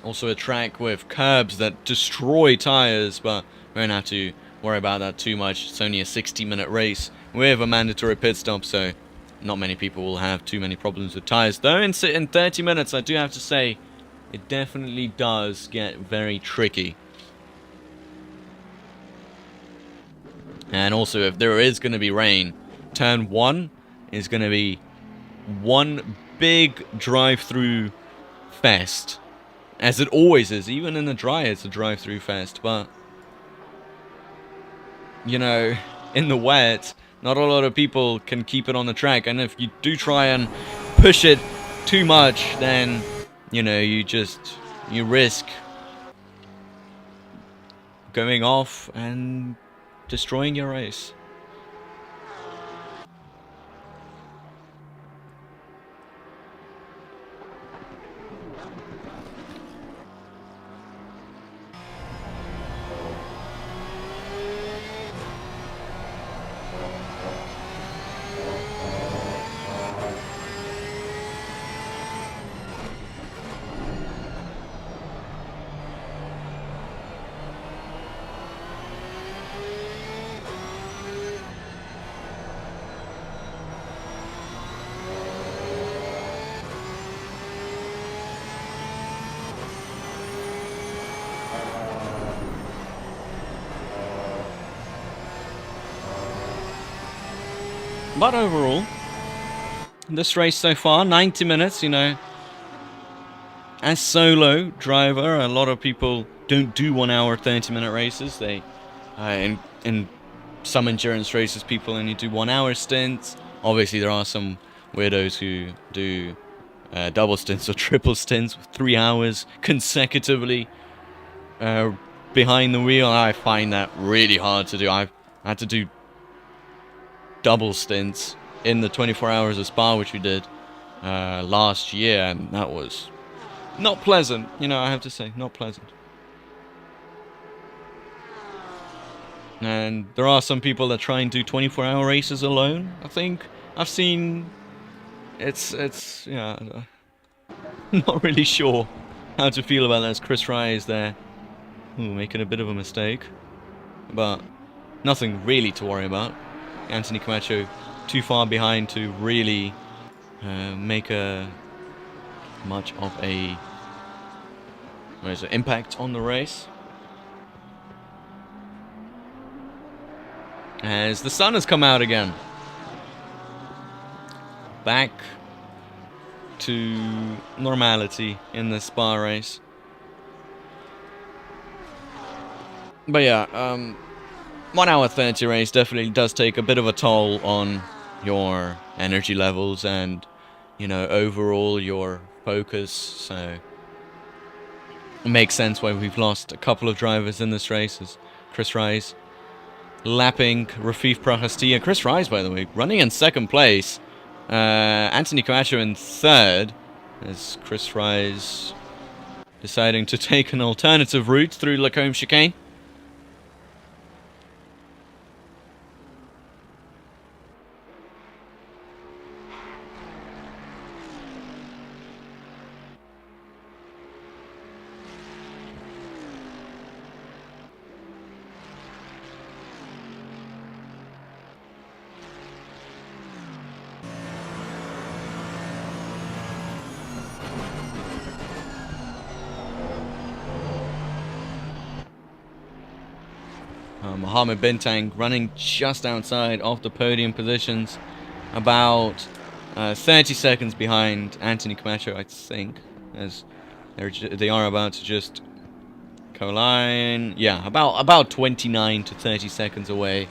Also a track with curbs that destroy tires, but we don't have to worry about that too much. It's only a 60-minute race with a mandatory pit stop, so not many people will have too many problems with tires. Though in 30 minutes, I do have to say, it definitely does get very tricky. And also, if there is going to be rain, turn 1 is going to be one big drive-through fest. As it always is. Even in the dry, it's a drive-through fest. But, you know, in the wet, not a lot of people can keep it on the track. And if you do try and push it too much, then, you know, you risk going off and destroying your race. But overall, this race so far, 90 minutes, you know, as solo driver, a lot of people don't do 1 hour 30-minute races. They, in some endurance races, people only do 1 hour stints. Obviously, there are some weirdos who do double stints or triple stints with 3 hours consecutively behind the wheel. I find that really hard to do. I've had to do double stints in the 24 hours of Spa, which we did last year, and that was not pleasant, you know, I have to say, not pleasant. And there are some people that try and do 24-hour races alone. I think I've seen it's yeah, not really sure how to feel about that. As Chris Rise there, making a bit of a mistake, but nothing really to worry about. Anthony Camacho too far behind to really make a much of a impact on the race. As the sun has come out again, back to normality in the Spa race. But yeah, 1 hour 30 race definitely does take a bit of a toll on your energy levels and, you know, overall your focus. So it makes sense why we've lost a couple of drivers in this race, as Chris Rise lapping Rafif Prahastia. Chris Rise, by the way, running in second place. Anthony Camacho in third, as Chris Rise deciding to take an alternative route through Lacombe Chicane. Mohamed Bintang running just outside of the podium positions, about 30 seconds behind Anthony Camacho, I think, as they are about to just collide. Yeah, about 29 to 30 seconds away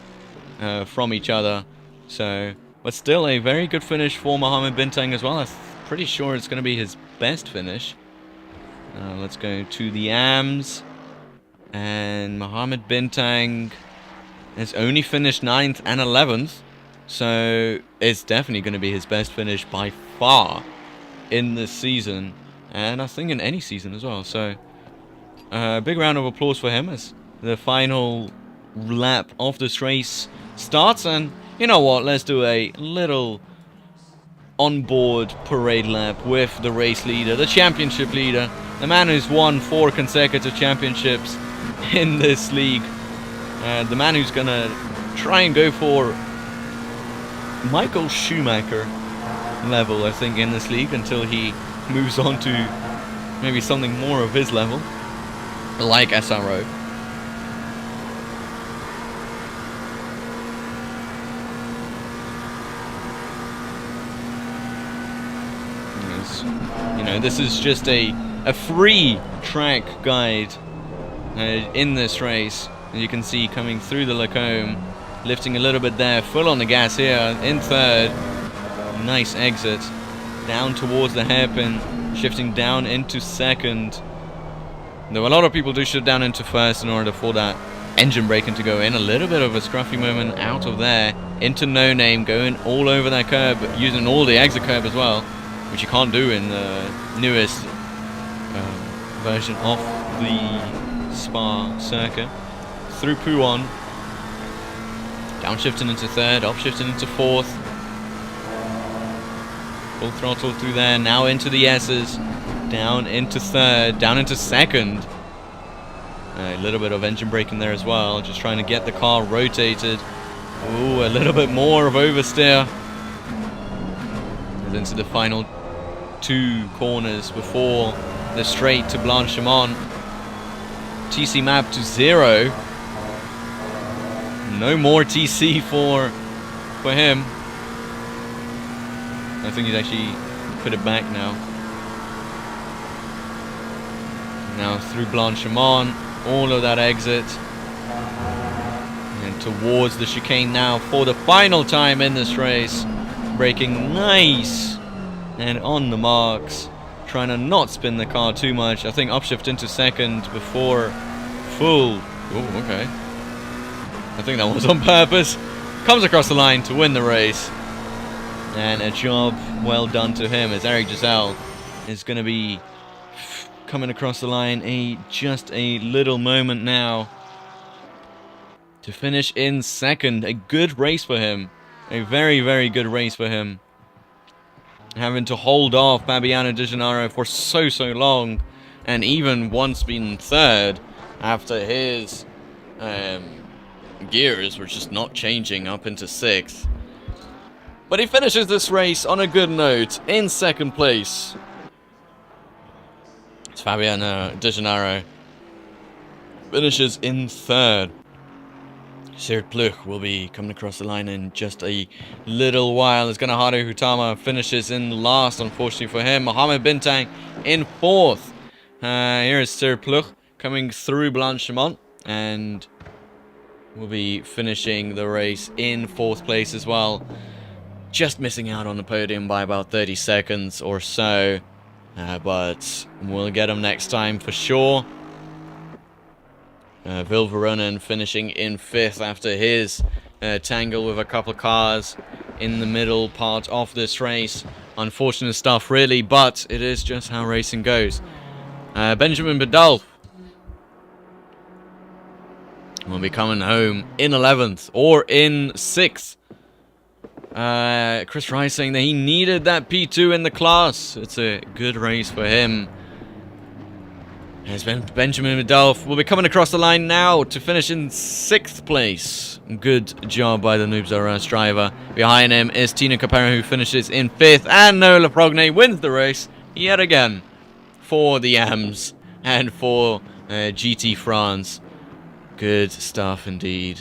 from each other. So, but still a very good finish for Mohamed Bintang as well. I'm pretty sure it's going to be his best finish. Let's go to the AMs. And Mohamed Bintang has only finished 9th and 11th. So it's definitely going to be his best finish by far in this season. And I think in any season as well. So big round of applause for him as the final lap of this race starts. And you know what? Let's do a little onboard parade lap with the race leader, the championship leader, the man who's won 4 consecutive championships in this league, the man who's gonna try and go for Michael Schumacher level, I think, in this league until he moves on to maybe something more of his level, like SRO. You know, this is just a free track guide in this race. As you can see, coming through the Lacombe, lifting a little bit there, full on the gas here in third. Nice exit down towards the hairpin, shifting down into second. Though a lot of people do shift down into first in order for that engine braking to go in. A little bit of a scruffy moment out of there into No Name, going all over that curb, using all the exit curb as well, which you can't do in the newest version of the Spa circuit. Through Pouon, downshifting into third, upshifting into fourth, full throttle through there, now into the S's, down into third, down into second. A little bit of engine braking there as well, just trying to get the car rotated. Ooh, a little bit more of oversteer. And into the final 2 corners before the straight to Blanchimont. TC map to 0. No more TC for him. I think he's actually put it back now. Now through Blanchimont, all of that exit. And towards the chicane now for the final time in this race. Braking nice and on the marks. Trying to not spin the car too much. I think upshift into second before full. Oh, okay. I think that was on purpose. Comes across the line to win the race. And a job well done to him as Eric Giselle is going to be coming across the line just a little moment now to finish in second. A good race for him. A very, very good race for him. Having to hold off Fabiano Di Gennaro for so long, and even once being third after his gears were just not changing up into sixth. But he finishes this race on a good note in second place. It's Fabiano Di Gennaro finishes in third. Sirt Pluch will be coming across the line in just a little while. As Ganaharu Hutama finishes in last, unfortunately for him. Mohamed Bintang in fourth. Here is Sirt Pluch coming through Blanchimont, and will be finishing the race in fourth place as well. Just missing out on the podium by about 30 seconds or so. But we'll get him next time for sure. Vil Veronen finishing in fifth after his tangle with a couple of cars in the middle part of this race. Unfortunate stuff, really, but it is just how racing goes. Benjamin Badalf will be coming home in 11th or in 6th. Chris Rice saying that he needed that P2 in the class. It's a good race for him. As Benjamin Badalf will be coming across the line now to finish in 6th place. Good job by the Noobs R Us driver. Behind him is Tino Capera, who finishes in 5th. And Nola Progne wins the race yet again for the AMS and for GT France. Good stuff indeed.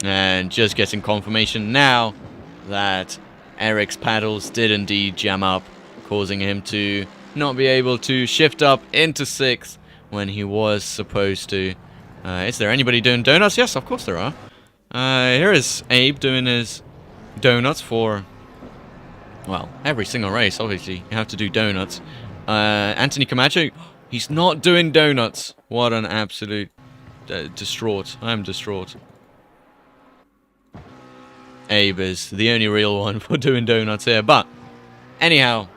And just getting confirmation now that Eric's paddles did indeed jam up, causing him to not be able to shift up into 6th when he was supposed to. Is there anybody doing donuts? Yes, of course there are. Here is Abe doing his donuts for, well, every single race, obviously. You have to do donuts. Anthony Camacho, he's not doing donuts. What an absolute distraught. I am distraught. Abe is the only real one for doing donuts here. But anyhow,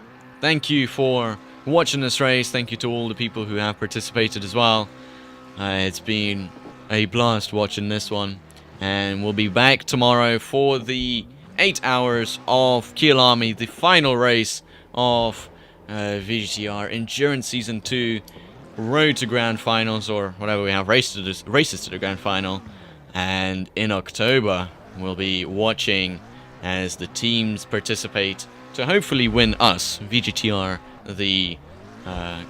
thank you for watching this race. Thank you to all the people who have participated as well. It's been a blast watching this one. And we'll be back tomorrow for the 8 hours of Kiel Army, the final race of VGTR Endurance Season 2, Road to Grand Finals, or whatever we have, races to the Grand Final. And in October, we'll be watching as the teams participate to hopefully win us, VGTR, the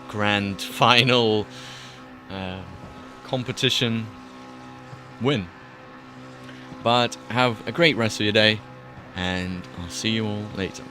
Grand Final competition win. But have a great rest of your day, and I'll see you all later.